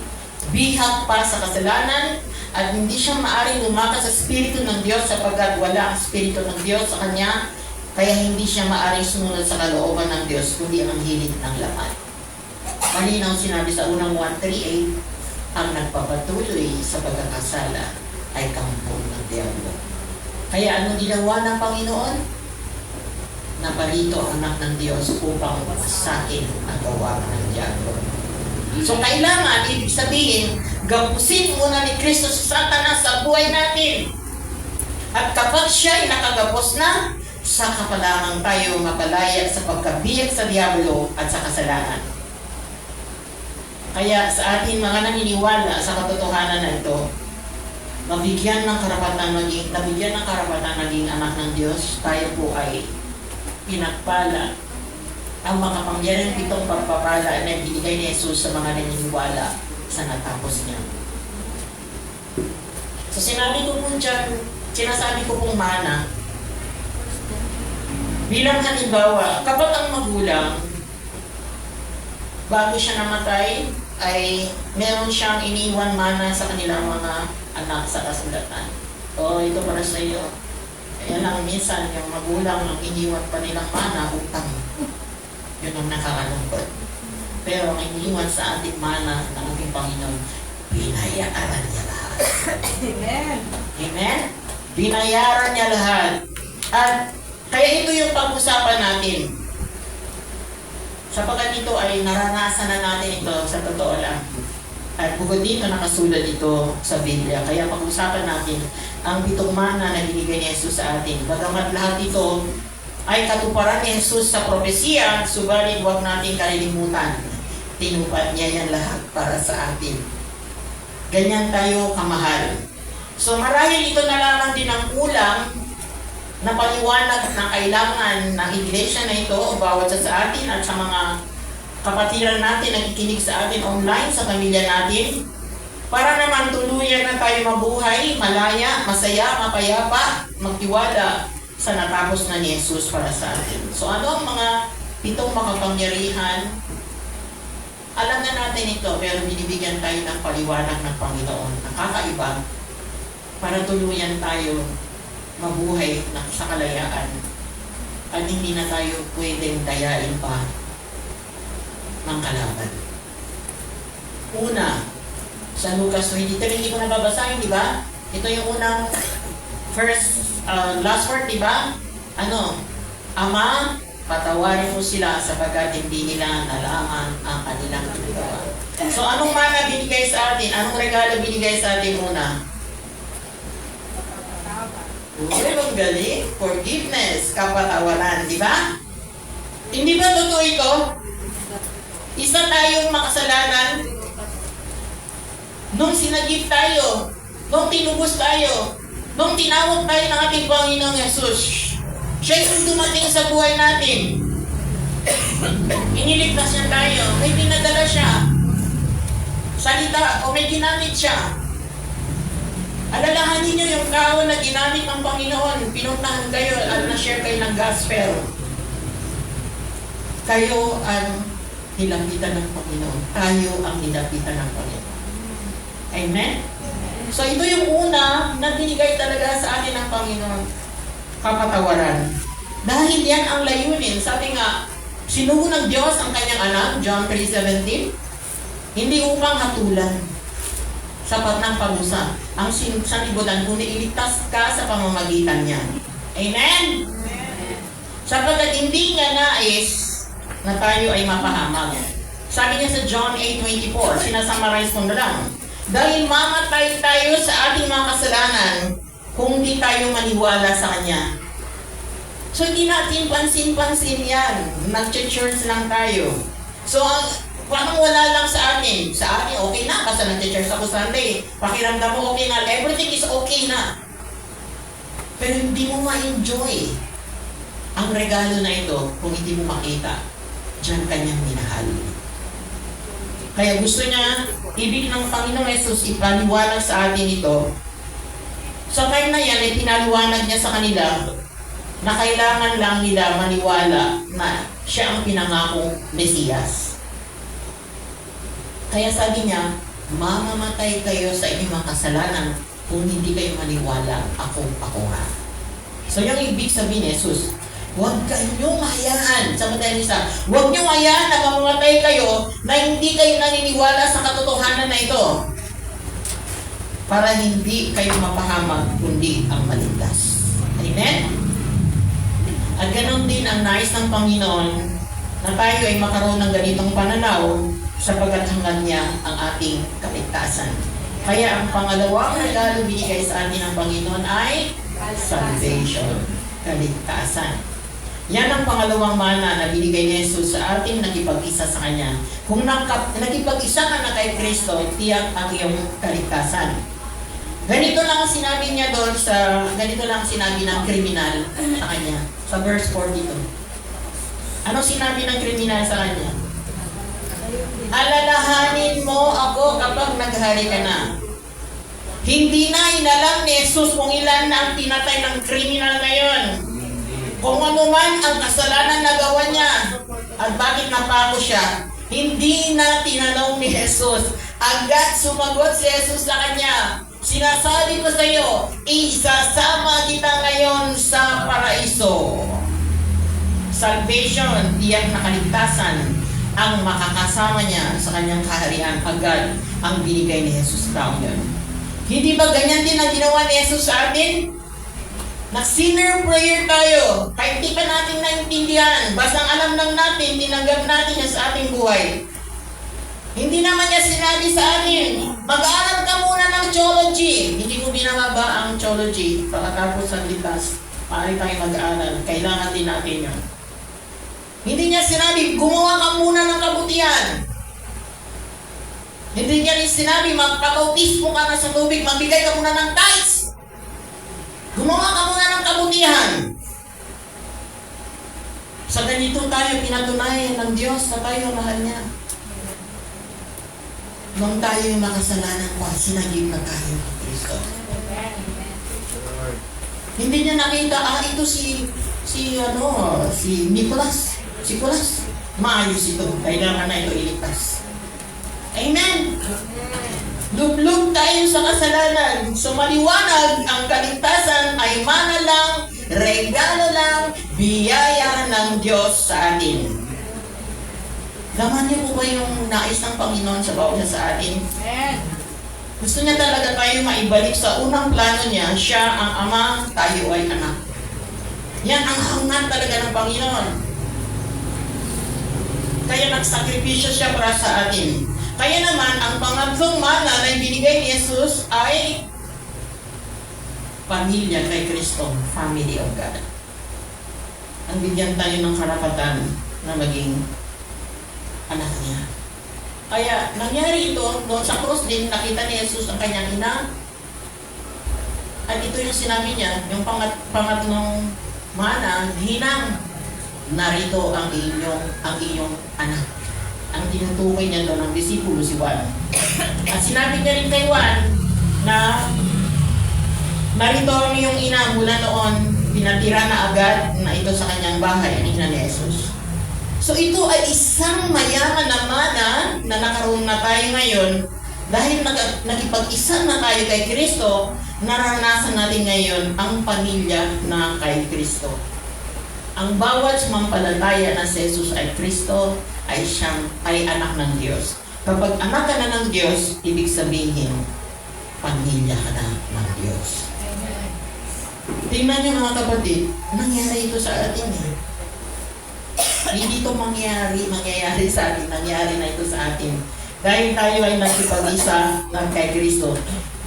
bihag pa sa kasalanan at hindi siya maaring lumakas sa Espiritu ng Diyos sapagkat wala ang Espiritu ng Diyos sa kanya, kaya hindi siya maaring sumunod sa kalooban ng Diyos kundi ang hilig ng laman. Malinaw sinabi sa unang 1:3-8, ang nagpapatuloy sa pagkakasala ay kampo ng Diablo. Kaya anong ginawa ng Panginoon? Napalito ang anak ng Diyos upang masakin ang gawa ng Diablo. So kailangan, ibig sabihin, gapusin muna ni Kristo sa Satanas sa buhay natin. At kapag siya ay nakagapos na, saka pa lamang tayo mapalaya sa pagkabiyag sa Diablo at sa kasalanan. Kaya sa ating mga naniniwala sa katotohanan na ito, nabigyan ng karapatan naging anak ng Diyos, tayo po ay pinagpala ang makapangyarihang pitong pagpapala na binigay ni Jesus sa mga naniniwala sa natapos niya. So sinabi ko po dyan, sinasabi ko pong mana, bilang halimbawa, kapag ang magulang, bago siya namatay, ay meron siyang iniwan mana sa kanilang mga anak sa kasulatan. O, ito para sa iyo. Kaya lang minsan, yung magulang ang iniwan pa nilang mana, utang. Yun ang nakakalungkot. Pero ang iniwan sa ating mana ng ating Panginoon, binayaran niya lahat. Amen. Amen? Binayaran niya lahat. At kaya ito yung pag-usapan natin. Sapagkat ito ay naranasan na natin ito sa totoo lang. At bukod dito, nakasulat ito sa Biblia. Kaya pag-usapan natin ang pitong mana na binigay ni Jesus sa atin. Bagamat lahat ito ay katuparan ni Jesus sa propesiya, subalit huwag natin kalilimutan. Tinupad niya yan lahat para sa atin. Ganyan tayo kamahal. So marahil ito na lamang din ang kulang na paliwanag na kailangan ng iglesia na ito o bawat sa atin at sa mga kapatiran natin na nakikinig sa atin online, sa pamilya natin, para naman tuluyan na tayo mabuhay, malaya, masaya, mapayapa, magtiwala sa natapos na ni Jesus para sa atin. So ano ang mga pitong makapangyarihan? Alam na natin ito, pero binibigyan tayo ng paliwanag ng Panginoon na kakaiba para tuluyan tayo mabuhay sa kalayaan at hindi na tayo pwedeng dayain pa ng kalaban. Una, sa Lucas 23, hindi ko nababasahin, di ba? Ito yung unang last word, di ba? Ano? Ama, patawarin mo sila sapagkat hindi nila nalaman ang kanilang ginagawa. So anong mana binigay sa atin? Anong regalo binigay sa atin muna? Uy, ang galing. Forgiveness, kapatawaran, di ba? Hindi ba totoo ito? Isa tayong makasalanan. Nung sinagip tayo, nung tinubos tayo, nung tinawag tayo ng ating Panginoong Yesus, siya yung dumating sa buhay natin. Iniligtas niya tayo. May pinadala siya. Salita o may ginamit siya. Alalahanin niyo yung tao na ginamit ng Panginoon. Pinuntahan kayo at na-share kayo ng gospel. Kayo ang nilapitan ng Panginoon. Tayo ang nilapitan ng Panginoon. Amen? So ito yung una na binigay talaga sa atin ng Panginoon. Kapatawaran. Dahil yan ang layunin. Sabi nga, sinugo ng Diyos ang kanyang anak, John 3:17, hindi upang hatulan, sapat ng parusa, ang sanlibutan, kundi iligtas ka sa pamamagitan niya. Amen? Sapagkat hindi niya nais na tayo ay mapahamak. Sabi niya sa John 8:24, sinasummarize ko na lang, dahil mamatay tayo sa ating mga kasalanan kung di tayo maniwala sa Kanya. So hindi natin pansin-pansin yan. Nag-church lang tayo. So parang wala lang sa atin. Sa atin, okay na. Basta nag-church ako Sunday. Pakiramdam mo okay na. Everything is okay na. Pero hindi mo ma-enjoy ang regalo na ito kung hindi mo makita. Diyan Kanyang minahal. Kaya gusto niya, ibig ng Panginoong Yesus ipaliwanag sa atin ito. Sa time na yan, pinaliwanag niya sa kanila na kailangan lang nila maniwala na siya ang pinangakong Mesiyas. Kaya sabi niya, mamamatay kayo sa inyong mga kasalanan kung hindi kayo maniwala, ako nga. So yung ibig sabihin ni Jesus, huwag kayong hayaan, sa isa, huwag niyong hayaan na mamamatay kayo na hindi kayo naniniwala sa katotohanan na ito. Para hindi kayo mapahamak, kundi ang maligtas. Amen? At ganoon din ang nais ng Panginoon na tayo ay makaroon ng ganitong pananaw sapagkat hanggang niya ang ating kaligtasan. Kaya ang pangalawang regalo binigay sa atin ng Panginoon ay salvation, kaligtasan. Yan ang pangalawang mana na binigay ni Jesus sa atin, nakipag-isa sa Kanya. Kung nakipag-isa ka na kay Kristo, tiyak ang iyong kaligtasan. Ganito lang ang sinabi niya doon ganito lang ang sinabi ng kriminal sa Kanya. Sa verse 42. Ano sinabi ng kriminal sa Kanya? Alalahanin mo ako kapag naghari ka na. Hindi na inalam ni Jesus kung ilan na ang pinatay ng kriminal ngayon. Kung ano man ang kasalanan na gawa niya at bakit napako siya, hindi na tinanong ni Jesus. Agad sumagot si Jesus sa kanya. Sinasabi ko sa iyo, isasama kita ngayon sa paraiso. Salvation, tiyak na kaligtasan, ang makakasama niya sa kanyang kaharian. Agad ang binigay ni Jesus tao yan. Hindi ba ganyan din ang ginawa ni Jesus sa atin? Nag-sinner prayer tayo. Kahit di pa natin naintindihan, basta alam lang natin, tinanggap natin yan sa ating buhay. Hindi naman niya sinabi sa atin, mag-aaral ka muna ng theology. Hindi ko binababa ang theology. Pagkatapos ng litas, maaari tayong mag-aaral. Kailangan din natin yun. Hindi niya sinabi, gumawa ka muna ng kabutihan. Hindi niya rin sinabi, magpakautismo ka na sa tubig, magbigay ka muna ng tithes. Gumawa ka muna ng kabutihan. Sa ganito tayo pinatunayan ng Diyos na tayo mahal niya. Nung tayo yung makasalanan ko, sinagip na tayo ng Kristo. Hindi niya nakita, ito si Nicholas. Si Nicholas, maayos ito. Kailangan na ito iligtas. Amen! Lublog tayo sa kasalanan. So maliwanag, ang kaligtasan ay mana lang, regalo lang, biyaya ng Diyos sa atin. Laman niyo po ba yung nais ng Panginoon sa bawat isa sa atin? Gusto niya talaga tayo maibalik sa unang plano niya. Siya ang Ama, tayo ay anak. Yan ang hangat talaga ng Panginoon. Kaya nagsakripisyo siya para sa atin. Kaya naman, ang pangatlong mana na binigay ni Jesus ay pamilya kay Kristo, family of God. Ang bigyan tayo ng karapatan na maging anak niya. Kaya nangyari ito, doon sa cross din, nakita ni Jesus ang kanyang ina. At ito yung sinabi niya, yung pangatlong mana, hinang, narito ang iyong anak. Ang tinutukoy niya doon ng disipulo si Juan. At sinabi niya rin kay Juan na narito ang iyong ina. Mula noon, pinatira na agad na ito sa kanyang bahay, ang ina ni Jesus. So ito ay isang mayaman na mana na nakaroon na tayo ngayon dahil nagipag-isa na tayo kay Kristo, naranasan natin ngayon ang pamilya na kay Kristo. Ang bawat sumampalataya na si Jesus ay Kristo ay anak ng Diyos. Kapag anak ka na ng Diyos, ibig sabihin, pamilya ka na ng Diyos. Tingnan niyo mga kapatid, nangyari ito sa atin eh. Hindi ito mangyayari sa atin, nangyari na ito sa atin. Dahil tayo ay nagkipag-isa ng kay Kristo.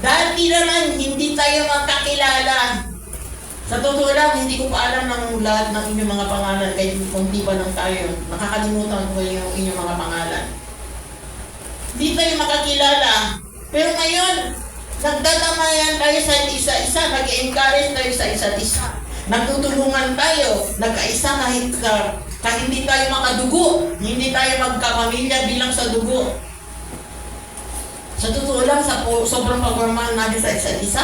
Dati naman, hindi tayo magkakilala. Sa totoo lang, hindi ko pa alam ng lahat ng inyong mga pangalan, kahit kunti pa lang tayo. Nakakalimutan ko yung inyong mga pangalan. Hindi tayo makakilala. Pero ngayon, nagdadamayan tayo sa isa-isa, nag-encourage tayo sa isa't isa. Nagtutulungan tayo, nagkaisa kahit hindi tayo makadugo, hindi tayo magkapamilya bilang sa dugo. Sa totoo lang, sobrang pagmamahal natin sa isa't isa.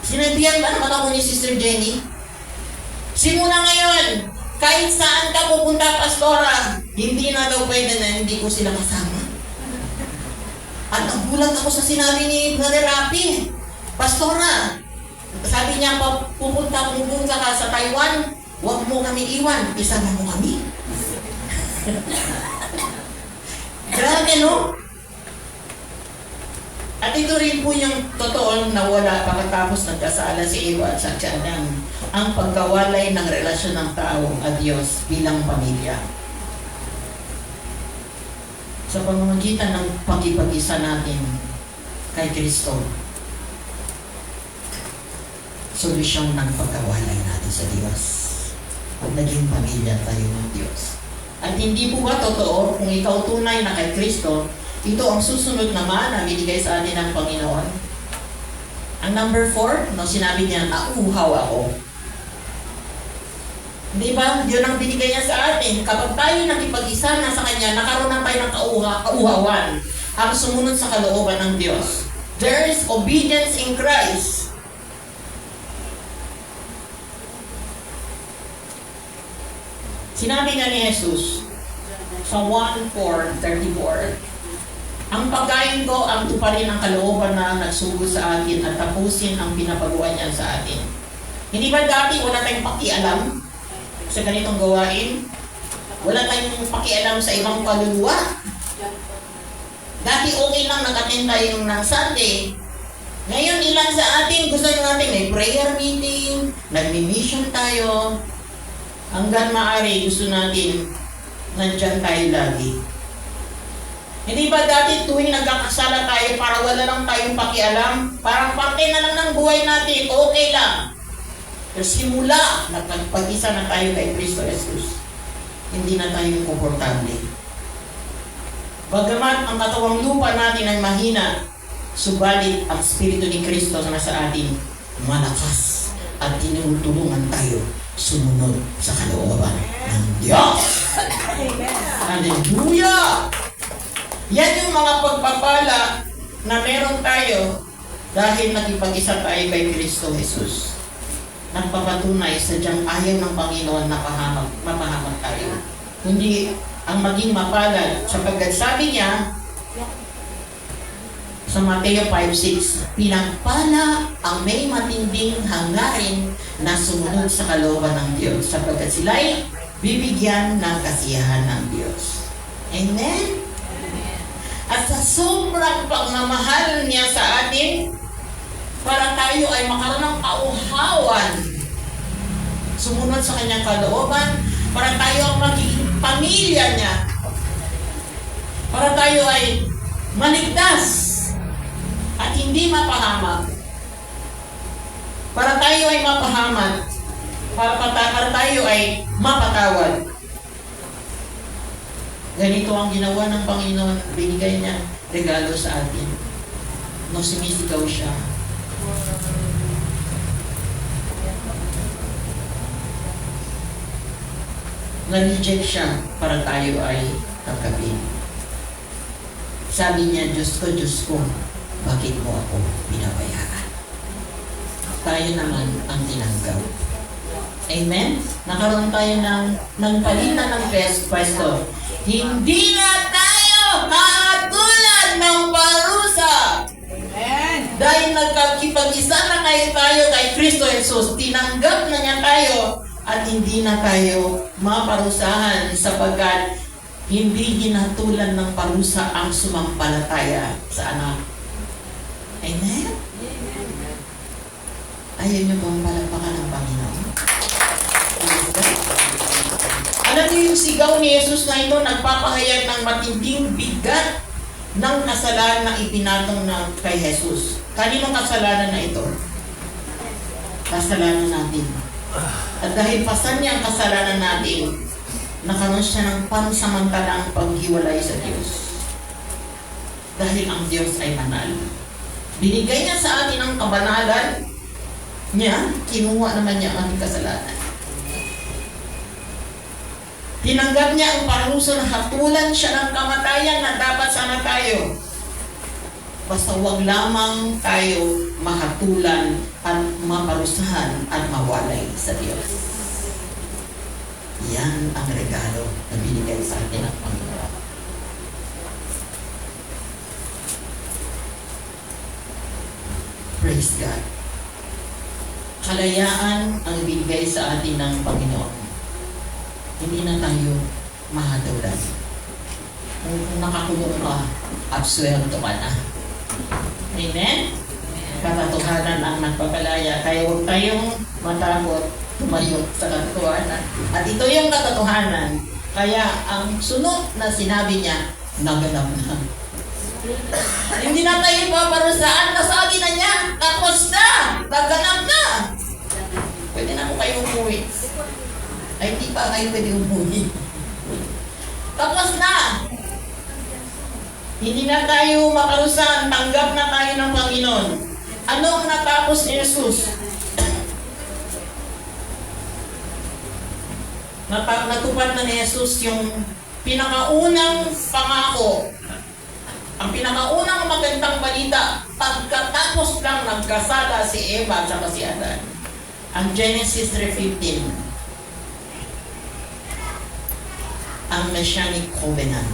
Sinabihan ba naman ako ni Sister Jenny? Simula ngayon, kahit saan ka pupunta, Pastora, hindi na daw pwede na hindi ko sila kasama. At nagulat ako sa sinabi ni Brother Rapi. Pastora, sabi niya, pupunta ka sa Taiwan, huwag mo kami iwan, isama mo kami. Grabe, no? At ito rin po yung totoo na wala pagkatapos nagkasala si Eva at si Adam, ang pagkawalay ng relasyon ng tao at Diyos bilang pamilya. Sa pamamagitan ng pagkipag-isa natin kay Kristo, solusyon ng pagkawalay natin sa Diyos. Naging pamilya tayo ng Diyos. At hindi po ba totoo kung ikaw tunay na kay Kristo, ito ang susunod naman na binigay sa atin ng Panginoon. Ang number 4, no, sinabi niya, nauuhaw ako. Di ba? Yun ang binigay niya sa atin. Kapag tayo nakipag-isa na sa Kanya, nakaroon na tayo ng kauhawan. Ang sumunod sa kalooban ng Diyos. There is obedience in Christ. Sinabi nga ni Jesus sa 1:4:34, ang pagkain ko ang tuparin ang kalooban na nagsugod sa akin at tapusin ang pinapagawa niya sa atin. Hindi ba dati wala tayong pakialam sa ganitong gawain? Wala tayong pakialam sa ibang kaluluwa? Dati okay lang nag-attend tayo ng Sunday. Ngayon ilan sa atin gusto natin may prayer meeting, nagmi-mission tayo. Hanggang maaari gusto natin nandyan tayo lagi. Hindi ba dati tuwing nagkakasala tayo para wala lang tayong pakialam? Parang parte na lang ng buhay natin, okay lang. Pero simula, nagpag-isa na tayo kay Kristo Jesus, hindi na tayo komportable. Bagamat ang katawang lupa natin ay mahina, subalit ang Espiritu ni Kristo na nasa atin, malakas at tinutulungan tayo sumunod sa kalooban ng Diyos. Hallelujah! Yan yung mga pagpapala na meron tayo dahil nakipag-isa tayo kay Kristo Jesus. Nagpapatunay sadyang ayaw ng Panginoon na mapahamak tayo. Kundi ang maging mapalad sapagkat sabi niya sa Mateo 5:6, pinagpala ang may matinding hangarin na sumunod sa kalooban ng Diyos sapagkat sila'y bibigyan ng kasiyahan ng Diyos. Amen? At sa sobrang pagmamahal niya sa atin, para tayo ay makaroon ng kauhawan, sumunod sa kanyang kalooban, para tayo ang magiging pamilya niya, para tayo ay maligtas at hindi mapahamak. Para tayo ay mapahamak, para tayo ay mapatawad. Ganito ang ginawa ng Panginoon, binigay niya regalo sa atin. No, sumisigaw siya. Na-reject siya para tayo ay tanggapin. Sabi niya, Diyos ko, bakit mo ako binabayaan? Tayo naman ang tinanggap. Amen? Nakaroon tayo ng palitan ng pwesto. Hindi na tayo katulad ng parusa. Amen. Dahil nagkakipag-isa na ngayon tayo kay Kristo Jesus, tinanggap na niya tayo at hindi na tayo maparusahan sapagkat hindi hinatulan ng parusa ang sumampalataya sa anak. Amen? Ayaw niyo bang palakpakan ng Panginoon? Alam niyo yung sigaw ni Jesus na ito, nagpapahayag ng matinding bigat ng kasalanan na ipinatong na kay Jesus. Kaninong kasalanan na ito? Kasalanan natin. At dahil pasan niya ang kasalanan natin, nakaroon siya ng pansamantalang paghiwalay sa Diyos. Dahil ang Diyos ay banal. Binigay niya sa atin ang kabanalan niya, kinuha naman niya ang ating kasalanan. Tinanggap niya ang parusa na hatulan siya ng kamatayan na dapat sana tayo. Basta wag lamang tayo mahatulan at maparusahan at mawalay sa Diyos. Yan ang regalo na binigay sa atin ng Panginoon. Praise God. Kalayaan ang binigay sa atin ng Panginoon. Hindi na tayo mahatulan. Kung nakakulong ka, absuelto ka na. Amen? Katotohanan ang nagpapalaya. Kaya huwag tayong matakot tumayo sa katotohanan. At ito yung katotohanan. Kaya ang sunod na sinabi niya, naganap na. Hindi na tayo paparusaan. Nasabi na niya, tapos na. Naganap na. Pwede na po kayo umuwi. Ay, hindi pa kayo pwede umuwi. Tapos na. Hindi na tayo maparusahan. Tanggap na tayo ng Panginoon. Ano ang natapos ni Jesus? Natupad na ni Jesus yung pinakaunang pangako. Ang pinakaunang magandang balita, pagkatapos lang nagkasala si Eva at si Adan. Ang Genesis 3:15. Ang Messianic Covenant.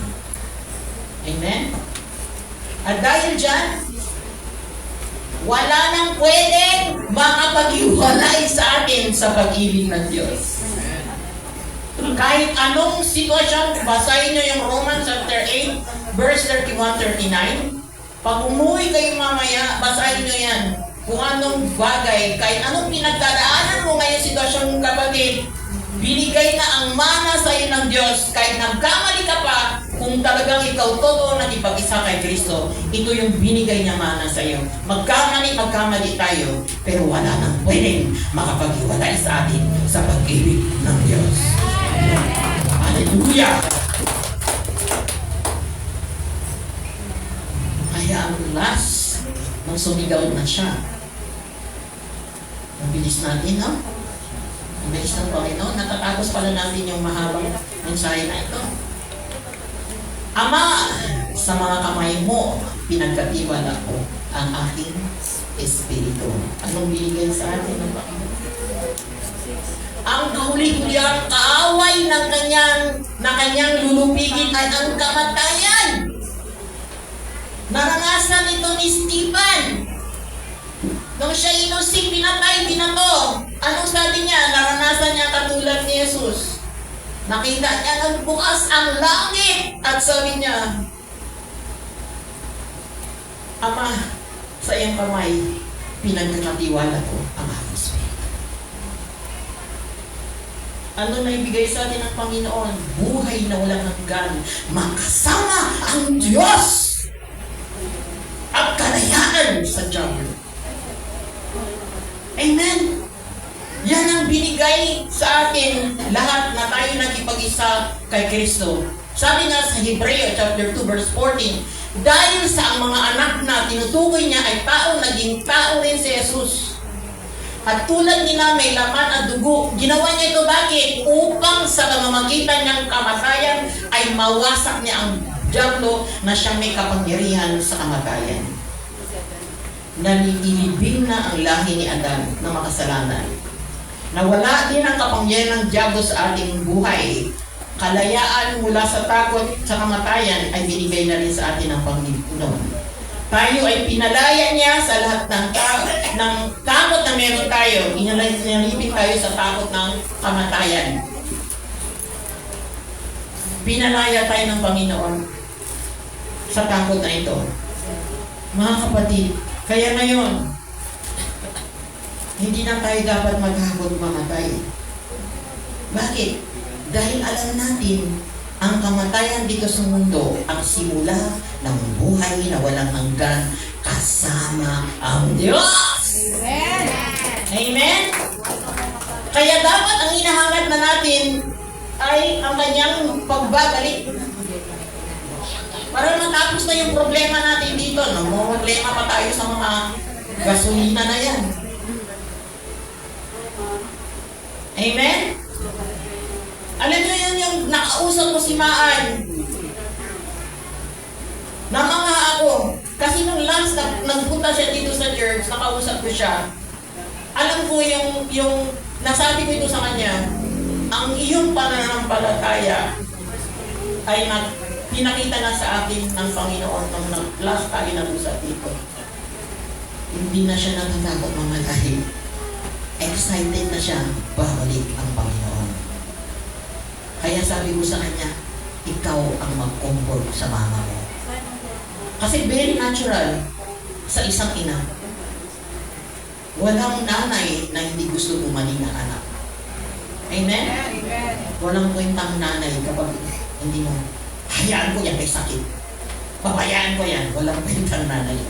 Amen? At dahil dyan, wala nang pwedeng makapag-iwalay sa atin sa pag-ibig ng Diyos. Kahit anong sitwasyon, basahin nyo yung Romans chapter 8, verse 31-39. Pag umuwi kayo mamaya, basahin nyo yan. Kung anong bagay, kahit anong pinagdadaanan mo ngayon sitwasyon kapatid, binigay na ang mana sa iyo ng Diyos. Kahit nagkamali ka pa, kung talagang ikaw totoo nakipag-isa kay Kristo, ito yung binigay niya mana sa iyo. Magkamali tayo, pero wala nang pwedeng makapag-iwalay sa atin sa pag-ibig ng Diyos. Hallelujah! Kaya ang last, nung sumigaw na siya, ang bilis natin, no? Ang bilis ng Panginoon, natatapos pala natin yung mahabang mensahe na ito. Ama, sa mga kamay mo, pinagkatiwala ko ang aking espiritu. Anong binigay sa atin ng Panginoon? Ang kahuli-huliang kaaway ng kanyang lulupigin ay ang kamatayan. Naranasan ito ni Stephen. Nung siya inusig, pinatay, binato. Anong sabi niya? Naranasan niya katulad ni Jesus. Nakita niya nagbukas ang langit at sabi niya, Ama, sa iyong kamay, pinagkakatiwala ko ang aking espiritu. Ano na ibigay sa atin ng Panginoon? Buhay na walang hanggan. Makasama ang Diyos. ibinigay sa atin lahat na tayo nagkipag-isa kay Kristo. Sabi nga sa Hebreo chapter 2 verse 14, dahil sa ang mga anak na tinutukoy niya ay tao, naging tao rin si Jesus. At tulad nila may laman at dugo, ginawa niya ito bakit? Upang sa pamamagitan niyang kamatayan ay mawasak niya ang diablo na siyang may kapangyarihan sa kamatayan. Nanilibing na ang lahi ni Adan na makasalanan. Nawala din ang kapangyarihan ng diablo sa ating buhay. Kalayaan mula sa takot sa kamatayan ay binigay na rin sa atin ng Panginoon. Tayo ay pinalaya niya sa lahat ng takot na meron tayo. Inalipin tayo sa takot ng kamatayan. Pinalaya tayo ng Panginoon sa takot na ito. Mga kapatid, kaya ngayon, hindi na tayo dapat maghahapon mamatay. Bakit? Dahil alam natin, ang kamatayan dito sa mundo ang simula ng buhay na walang hanggan kasama ang Diyos. Amen. Amen? Kaya dapat ang hinahangat na natin ay ang kanyang pagbabalik. Para matapos na yung problema natin dito. Problema pa tayo sa mga gasolina na yan. Amen? Alam niyo yun yung nakausap ko si Maan. Namanga ako. Kasi nung last na nagpunta siya dito sa church, nakausap ko siya. Alam ko yung nasabi ko ito sa kanya, ang iyong pananampalataya ay pinakita na sa atin ng Panginoon nung last tayo nag-usap dito. Hindi na siya natatakot mamatay. Excited na siya, babalik ang Panginoon. Kaya sabi ko sa kanya, ikaw ang mag-comfort sa mama mo. Kasi very natural sa isang ina. Walang nanay na hindi gusto gumaling ng anak. Amen? Walang kwentang nanay kapag hindi mo, hayaan ko yan, may sakit. Pabayaan ko yan, walang kwentang nanay.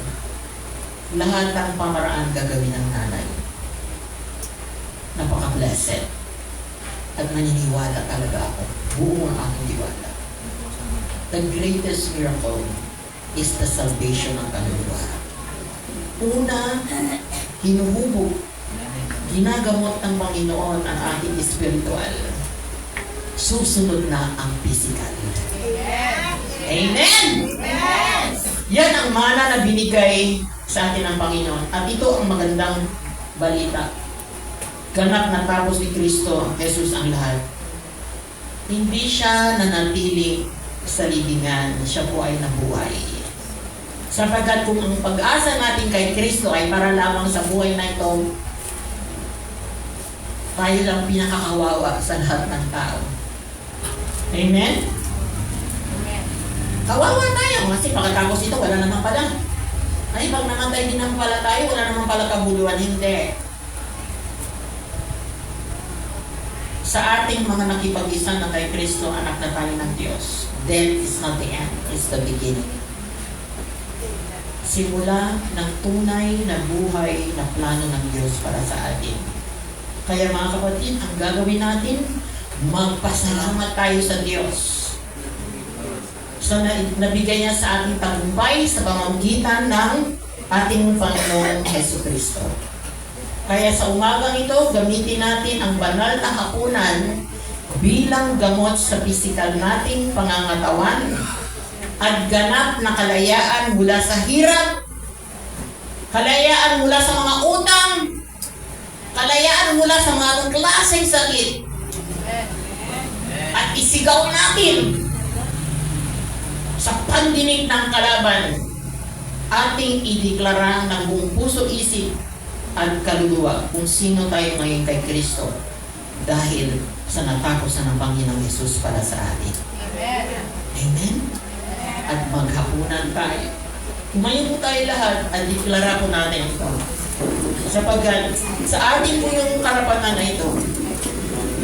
Lahat ng pamaraan gagawin ng nanay. Napaka-blessed. At naniniwala talaga ako. Buo ang aking diwala. The greatest miracle is the salvation ng kaluluwa. Una, hinuhubog, ginagamot ng Panginoon ang ating spiritual. Susunod na ang physical. Amen! Yan ang mana na binigay sa atin ng Panginoon. At ito ang magandang balita. Ganap na tapos ni Kristo, Jesus ang lahat. Hindi siya nanatili sa libingan, siya po ay nabuhay. Sapagkat kung ang pag-asa natin kay Kristo ay para lamang sa buhay na ito, tayo lang pinakakawawa sa lahat ng tao. Amen? Kawawa tayo kasi pagkatapos ito, wala naman pala. Ay, pag namatay din naman pala tayo, wala naman pala kabuluhan. Hindi. Sa ating mga nakipag-isa na kay Kristo, anak na tayo ng Diyos, death is not the end, it's the beginning. Simula ng tunay na buhay na plano ng Diyos para sa atin. Kaya mga kapatid, ang gagawin natin, magpasalamat tayo sa Diyos. So, nabigay niya sa ating tagumpay sa pamamagitan ng ating Panginoon Jesucristo. Kaya sa umagang ito, gamitin natin ang banal na hapunan bilang gamot sa pisikal nating pangangatawan at ganap na kalayaan mula sa hirap, kalayaan mula sa mga utang, kalayaan mula sa mga klaseng sakit. At isigaw natin sa pandinig ng kalaban, ating ideklara ng buong puso, isip, at kaluluwa kung sino tayo ngayon kay Kristo dahil sa natakosan ng Panginoong Yesus para sa atin. Amen. Amen? At maghapunan tayo. Tumayo po tayo lahat at deklara po natin ito. Sapagkat sa atin po yung karapatan na ito.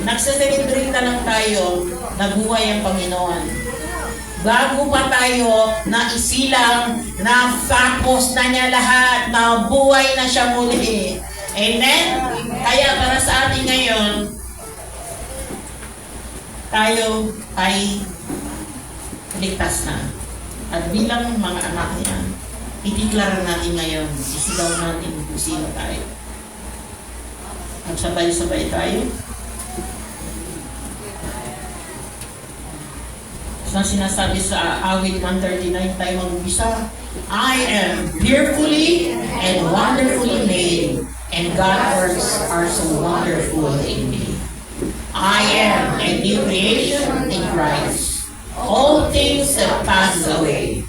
Nagsaselebrate na lang tayo na buhay ang Panginoon. Bago pa tayo na isilang, na tapos na niya lahat, na buhay na siya muli. Amen? Kaya para sa atin ngayon, tayo ay ligtas na. At bilang mga anak niya, itiklara natin ngayon, isigaw natin kung sino tayo. At sabay-sabay tayo. Na sinasabi sa awit 139 tayo mag-umpisa, I am fearfully and wonderfully made, and God's works are so wonderful in me. I am a new creation in Christ. All things have passed away.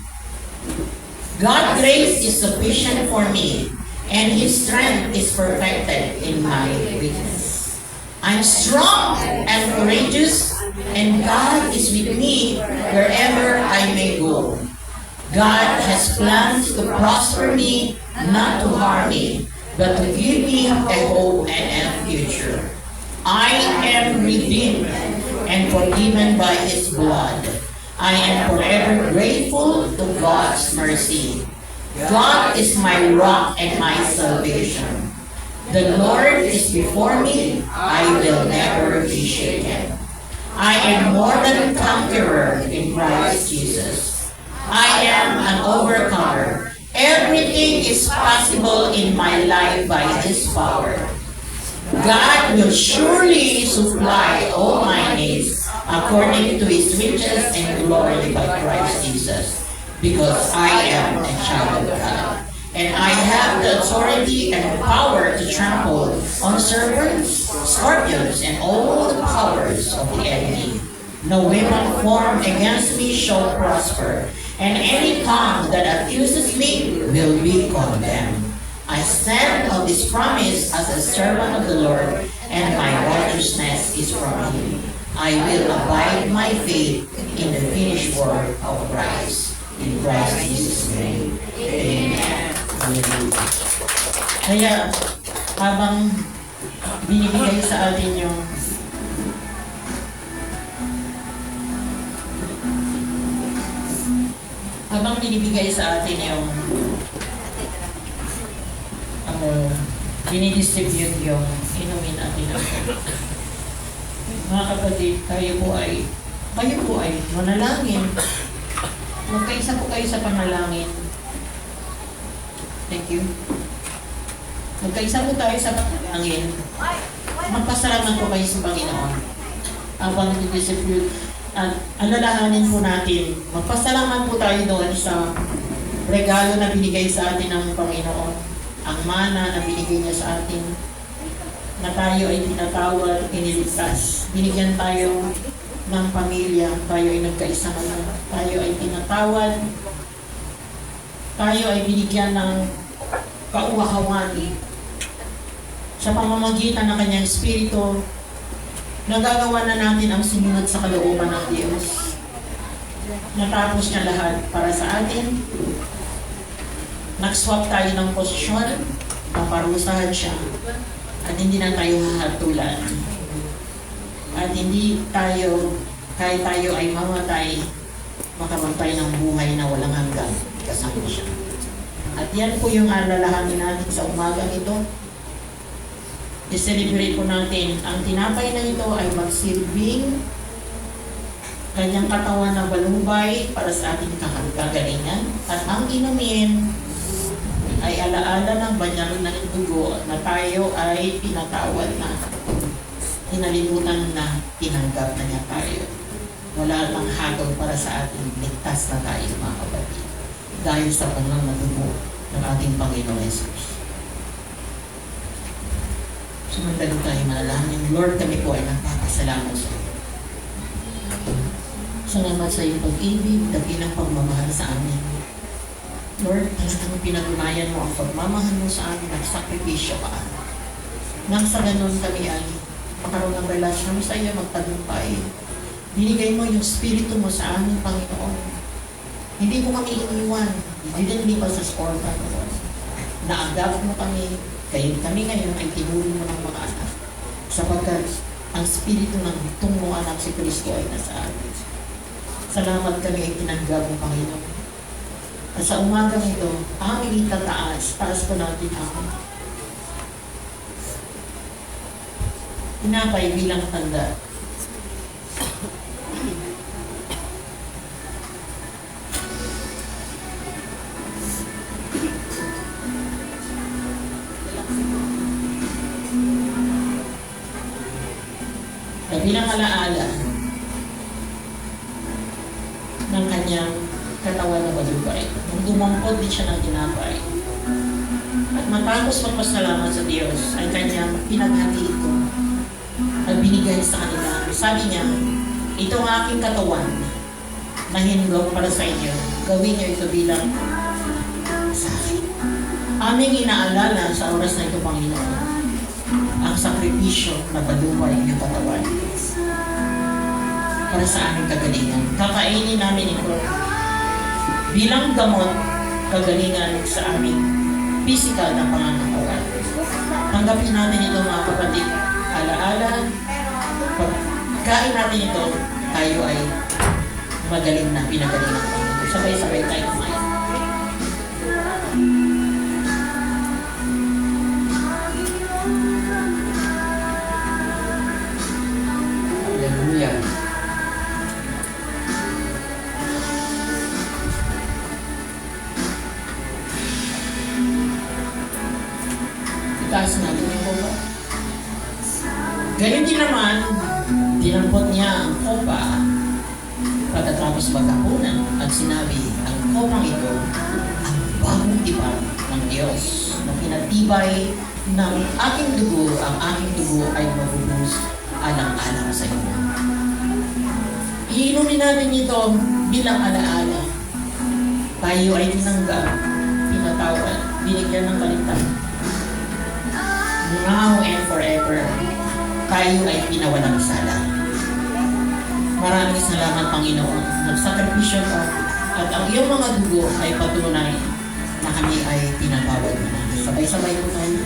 God's grace is sufficient for me, and His strength is perfected in my weakness. I'm strong and courageous, and God is with me wherever I may go. God has plans to prosper me, not to harm me, but to give me a hope and a future. I am redeemed and forgiven by His blood. I am forever grateful to God's mercy. God is my rock and my salvation. The Lord is before me, I will never be shaken. I am more than a conqueror in Christ Jesus. I am an overcomer. Everything is possible in my life by His power. God will surely supply all my needs according to His riches and glory by Christ Jesus. Because I am a child of God. And I have the authority and the power to trample on serpents, scorpions, and all the powers of the enemy. No weapon formed against me shall prosper, and any tongue that accuses me will be condemned. I stand on this promise as a servant of the Lord, and my righteousness is from Him. I will abide my faith in the finished work of Christ. In Christ Jesus' name. Amen. Hallelujah. Kaya, habang binibigay sa atin yung dinidistribute yung inumin natin ako. Mga kapatid, kayo po ay manalangin. Magkaisa po kayo sa panalangin. Thank you. Magkaisa po tayo sa panalangin. Magpasalamat po kayo sa Panginoon. Habang nag-distribute at alalahanin po natin, magpasalamat po tayo doon sa regalo na binigay sa atin ng Panginoon. Ang mana na binigay niya sa atin, na tayo ay tinatawad, iniligtas. Binigyan tayo ng pamilya, tayo ay nagkaisa na, tayo ay tinatawad, tayo ay binigyan ng kauhahawan sa pamamagitan ng kanyang Espiritu. Nagagawa na natin ang sumunod sa kalooban ng Diyos. Natapos niya lahat para sa atin. Nag-swap tayo ng posisyon, naparusahan siya, at hindi na tayo hahatulan. At hindi tayo, kahit tayo ay mamatay, makamatay ng buhay na walang hanggan kasama siya. At yan po yung alalahanin natin sa umagang ito. I-celebrate po natin, ang tinapay na ito ay magsilbing kanyang katawan na balubay para sa ating kagalingan. At ang inumin ay alaala ng banyaw ng dugo na tayo ay pinatawad na. Hinalimutan na, tinanggap na niya tayo. Wala lang hagod para sa ating ligtas na tayo, mga kapatid. Dahil sa banyaw na dugo ng ating Panginoon Jesus. Sumandalo tayo manalangin. Lord, kami po ay nagpapasalamat sa iyo. Salamat sa iyong pag-ibig, dakilang pagmamahal sa amin. Lord, talagang pinatunayan mo ang pagmamahal mo sa amin at sakripisyo ka. Nang sa ganun kami ay makaroon ng relasyon sa iyo, magtagumpay. Binigay mo yung Espiritu mo sa amin, Panginoon. Hindi mo kami iniwan. You didn't leave us as orphan, Lord. Naagap mo kami. Kami ngayon ay tinulong mo ng mga anak. Sapagkat ang Espiritu ng itong mong anak si Kristo ay nasa atin. Salamat kami ay tinanggap mo, Panginoon. At sa umagang ito, aming itataas, taas po natin ang tinapay bilang tanda bilang alaala ng kanyang katawan na malubay. Nung dumampot din siya ng tinapay. At matapos magpasalamat sa Diyos, ay kanyang pinaghati ito at binigay sa kanila. Sabi niya, ito ang aking katawan na hinulog para sa inyo. Gawin niyo ito bilang sa akin. Aming inaalala sa oras na ito, Panginoon, ang sakripisyo na paduwa inyong katawan para sa aming kagalingan. Kakainin namin ito bilang gamot, kagalingan sa aming physical na pangangatawa. Tanggapin natin ito, mga kapatid. Alaala, pagkain natin ito, tayo ay magaling na pinagaling ng Panginoon. Sabay-sabay tayo kumain. Hallelujah. Itaas natin yung kopa. Ganyan din naman, dinampot niya ang kopa pagkatapos magkakunan at sinabi, ang kopang ito, ang bagong tipan ng Diyos na pinatibay ng aking dugo, ang aking dugo ay mabubus alang-alang sa inyo. Iinumin natin ito bilang alaala. Tayo ay tinanggap, pinatawad, binigyan ng kaligtasan. Now and forever, tayo ay pinawalang sala. Maraming salamat, Panginoon. Nagsakripisyo ka at ang iyong mga dugo ay patunay na kami ay tinatawad mo na. Sabay-sabay po tayo.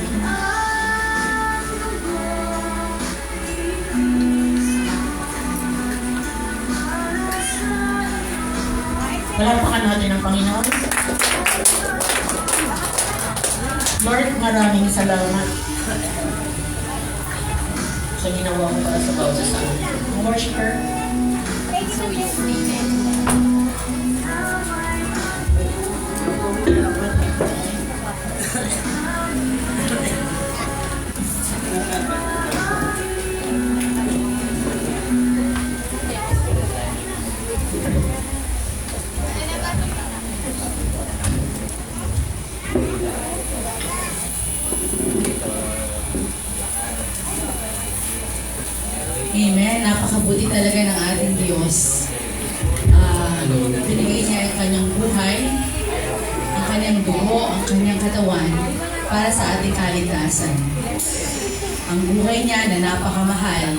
Palapakan natin ang Panginoon. Lord, maraming salamat sa ginawa mo para sa bawat isa. Worshiper, Amen. Napakabuti talaga ng ating Diyos. Binigay niya ang kanyang buhay, ang kanyang dugo, ang kanyang katawan para sa ating kaligtasan. Ang buhay niya na napakamahal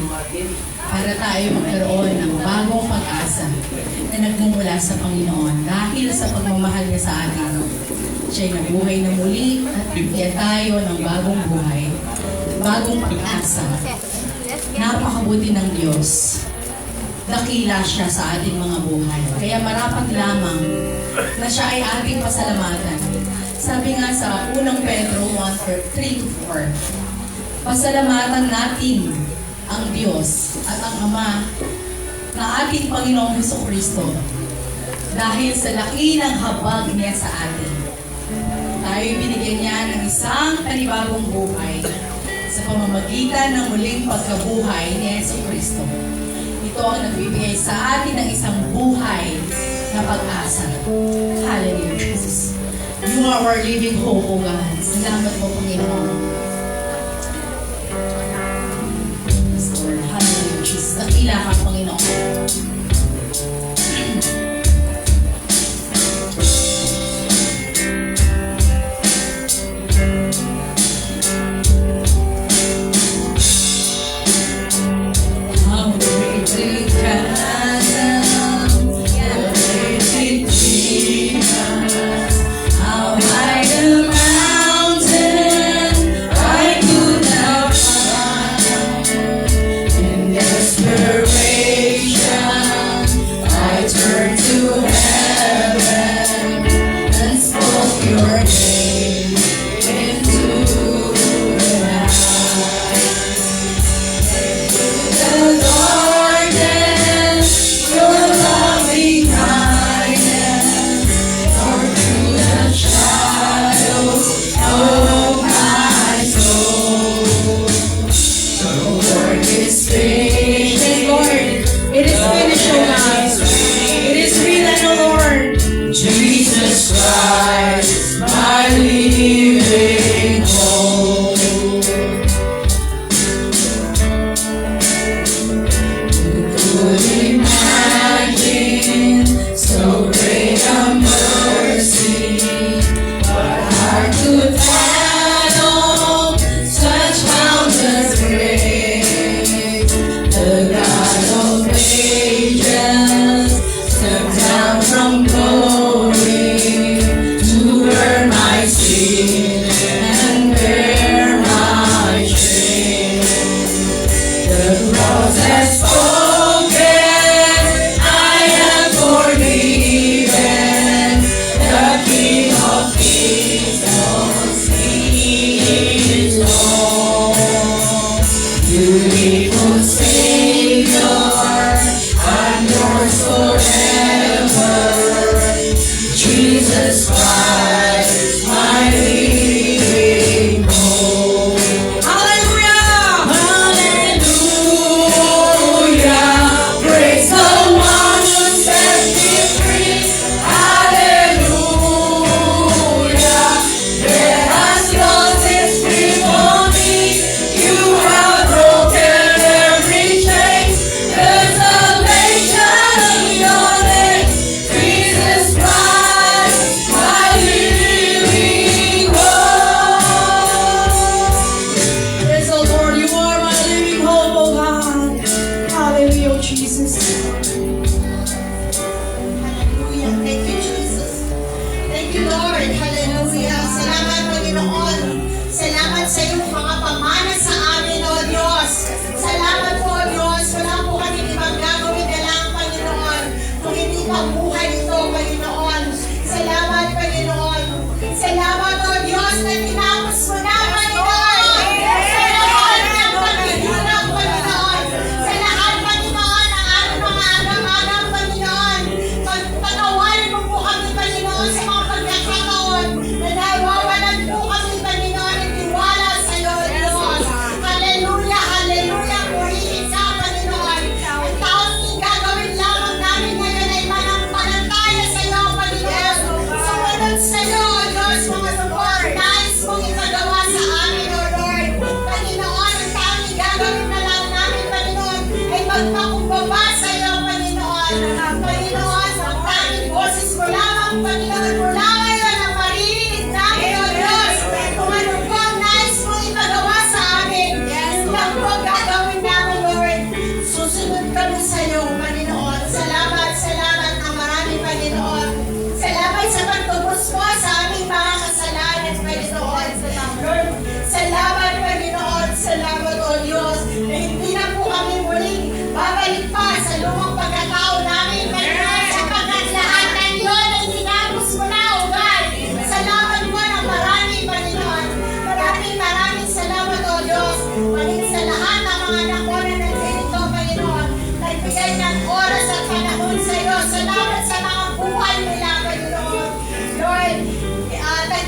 para tayo magkaroon ng bagong pag-asa na nagmumula sa Panginoon. Dahil sa pagmamahal niya sa atin, siya'y nabuhay na muli at bigyan tayo ng bagong buhay, bagong pag-asa. Napakabuti ng Diyos. Dakila siya sa ating mga buhay. Kaya marapat lamang na siya ay ating pasalamatan. Sabi nga sa unang Pedro 1:3-4, pasalamatan natin ang Diyos at ang Ama na ating Panginoong Jesucristo dahil sa laki ng habag niya sa atin. Tayo binigyan niya ng isang panibagong buhay sa pamamagitan ng muling pagkabuhay ni Jesucristo. Ito ang nagbibigay sa atin ng isang buhay na pag-asa. Hallelujah, Jesus. You are our living hope, O God. Salamat po, Panginoon. Yes, Lord. Hallelujah, Jesus. Dakila ka, Panginoon. His faith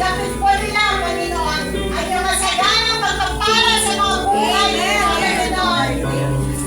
Pagdapit po nila, Panginoon, ang iyong masaganang pagpapala sa mga buhay nila, Panginoon.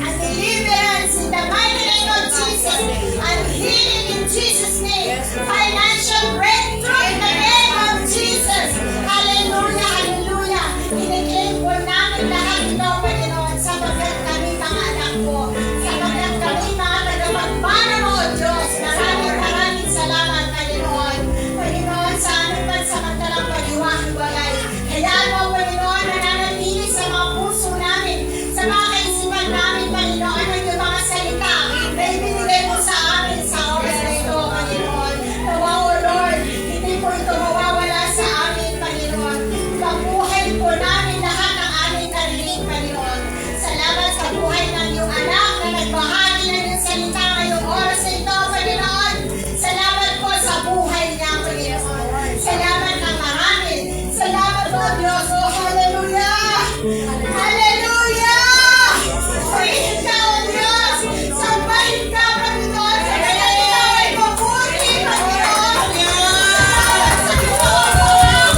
And deliverance in the mighty name of Jesus. And healing in Jesus' name. Financial breakthrough in the name of Jesus. Hallelujah, hallelujah. Iniklaim po namin lahat ito, Panginoon, sapagkat kami mga anak mo, sapagkat kami mga tagapagmana mo, O Diyos. Maraming salamat, Panginoon. Panginoon, sa aming pansamantalang pag-iwag-iwalay. Hayaan mo, Panginoon, na nanatili sa mga puso namin, sa mga kaisipan namin, Panginoon, ang iyong mga salita na ibinigay mo sa amin sa oras na ito, Panginoon. Nawa, O Lord, hindi po ito mawawala sa amin, Panginoon. Pagbuhay po namin lahat ng aming narinig, Panginoon. Salamat sa buhay ng iyong anak na nagbahagi ng iyong salita ngayong oras na ito, Panginoon. Salamat po sa buhay niya, Panginoon. Salamat ng marami. Salamat po, Diyos. Oh, hallelujah! Hallelujah! Purihin ka, O Diyos! Sambahin ka, Panginoon! Sapagkat ikaw ay mabuti, Panginoon! Salamat sa ginagawa mo!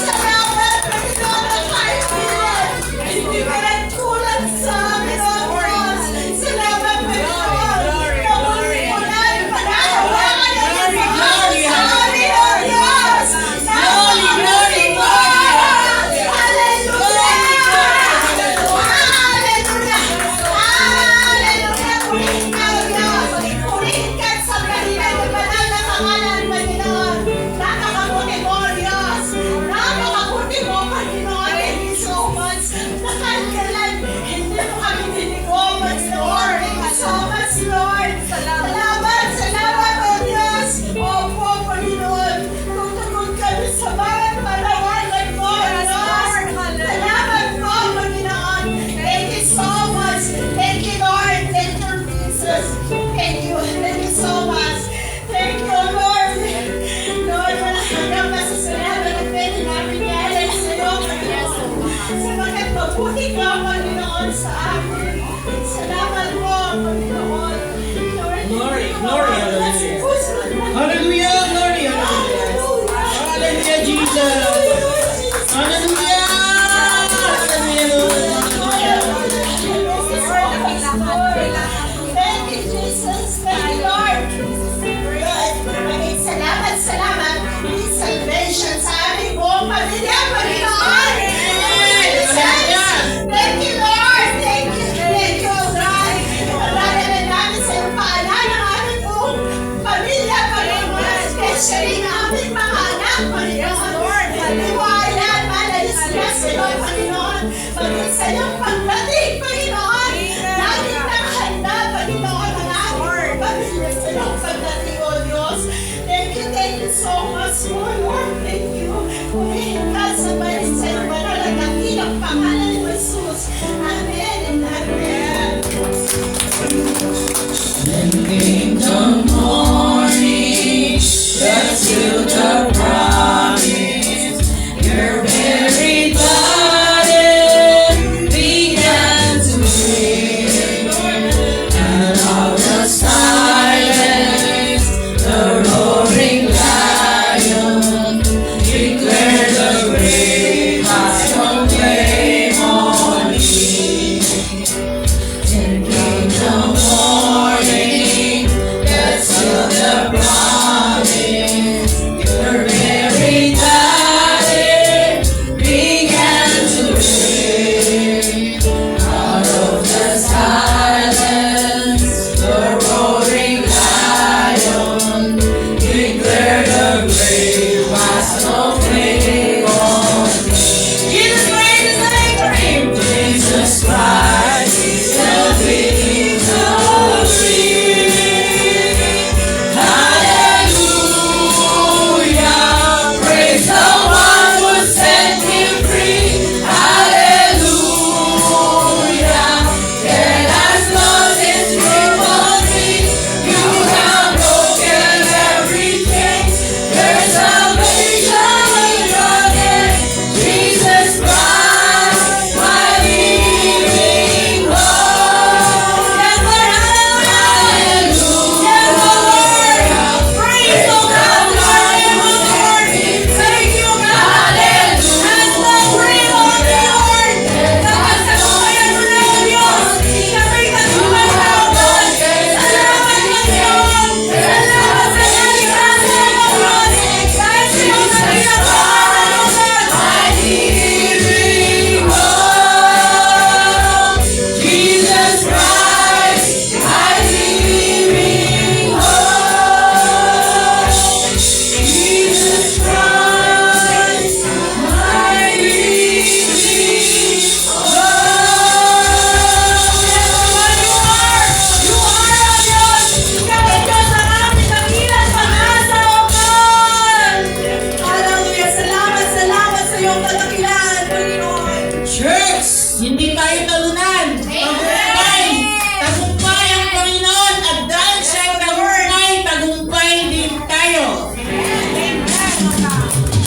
Salamat, Panginoon, at kaibigan! Hindi ka nagkulang sa amin, O Diyos! Salamat, Panginoon! Nabuti mo na yung pananawagan ng iyong mahal sa amin, O Diyos! Nabuti mo! Hallelujah! Hallelujah! Purihin ka, O Diyos! Purihin ka at sabihin ang banal na pangalan, Panginoon! Napakabuti mo, O Diyos! Napakabuti mo, Panginoon! Thank you so much! Nakailan, hindi mo kami binigo, Panginoon! Thank you so much, Lord! Salamat! Salamat, O Diyos! Opo, Panginoon! Tutugon kami sa mga panawagan mo, O Diyos! Salamat po, Panginoon! Thank you so much! Thank you, Lord! Thank you, Jesus! Thank you! Thank you so much! Thank you, Lord! Lord, walang hanggang masasalamat na pwede namin yan sa iyo, Panginoon! Sapagkat mabuti ka, Panginoon, sa amin! Salamat po, Panginoon! Lord, Glory, glory, hallelujah. Hallelujah! Hallelujah, glory, hallelujah. Hallelujah, Jesus. Hallelujah. Hallelujah, Lord. Thank you, Jesus. Thank you, Lord. Maraming salamat, salamat. May salvation sa aming buong pamilya, Panginoon. Thank you, Lord. Thank you, God. Marami namin sa iyong paanan ang aming buong pamilya, Panginoon. Especially ang aming mga anak, Panginoon. Maliwayan, malalis-las sa iyo, Panginoon. Pagkat sa iyong pagdating, Panginoon. Laging nakahanda, Panginoon, ang aming pamilya sa iyong pagdating, O Diyos. Thank you so much, Lord. Thank you. Purihin ka sa bayan sa iyong banal at dakilang pangalan ni Jesus. Amen and amen. Kingdom morning, that's still the promise. Your very body be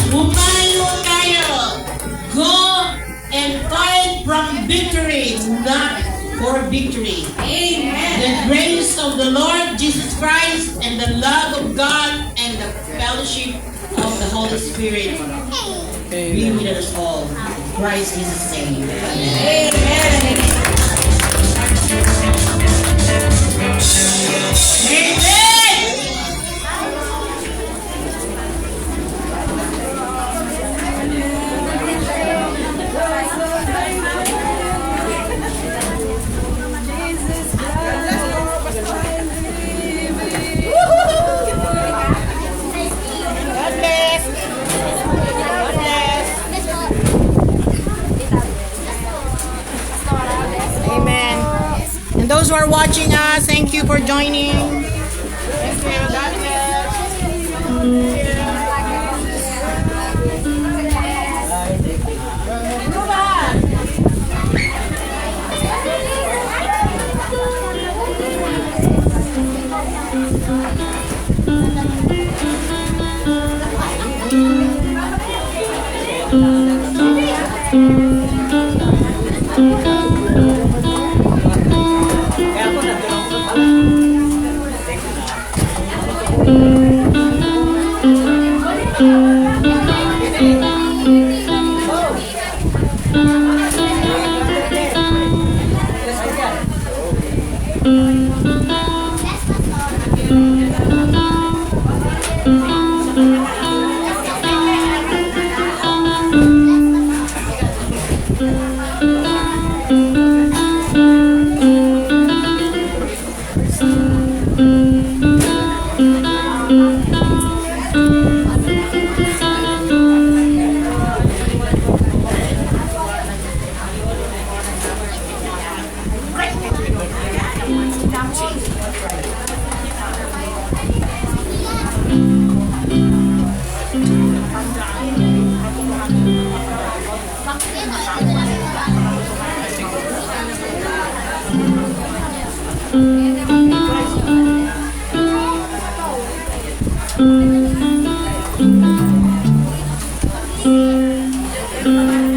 Bumayo tayo. Go and fight from victory, not for victory. Amen. The grace of the Lord Jesus Christ and the love of God and the fellowship of the Holy Spirit be with us all. Christ is the same. Amen. Amen. And those who are watching us, thank you for joining. Thank you. God bless. Thank you.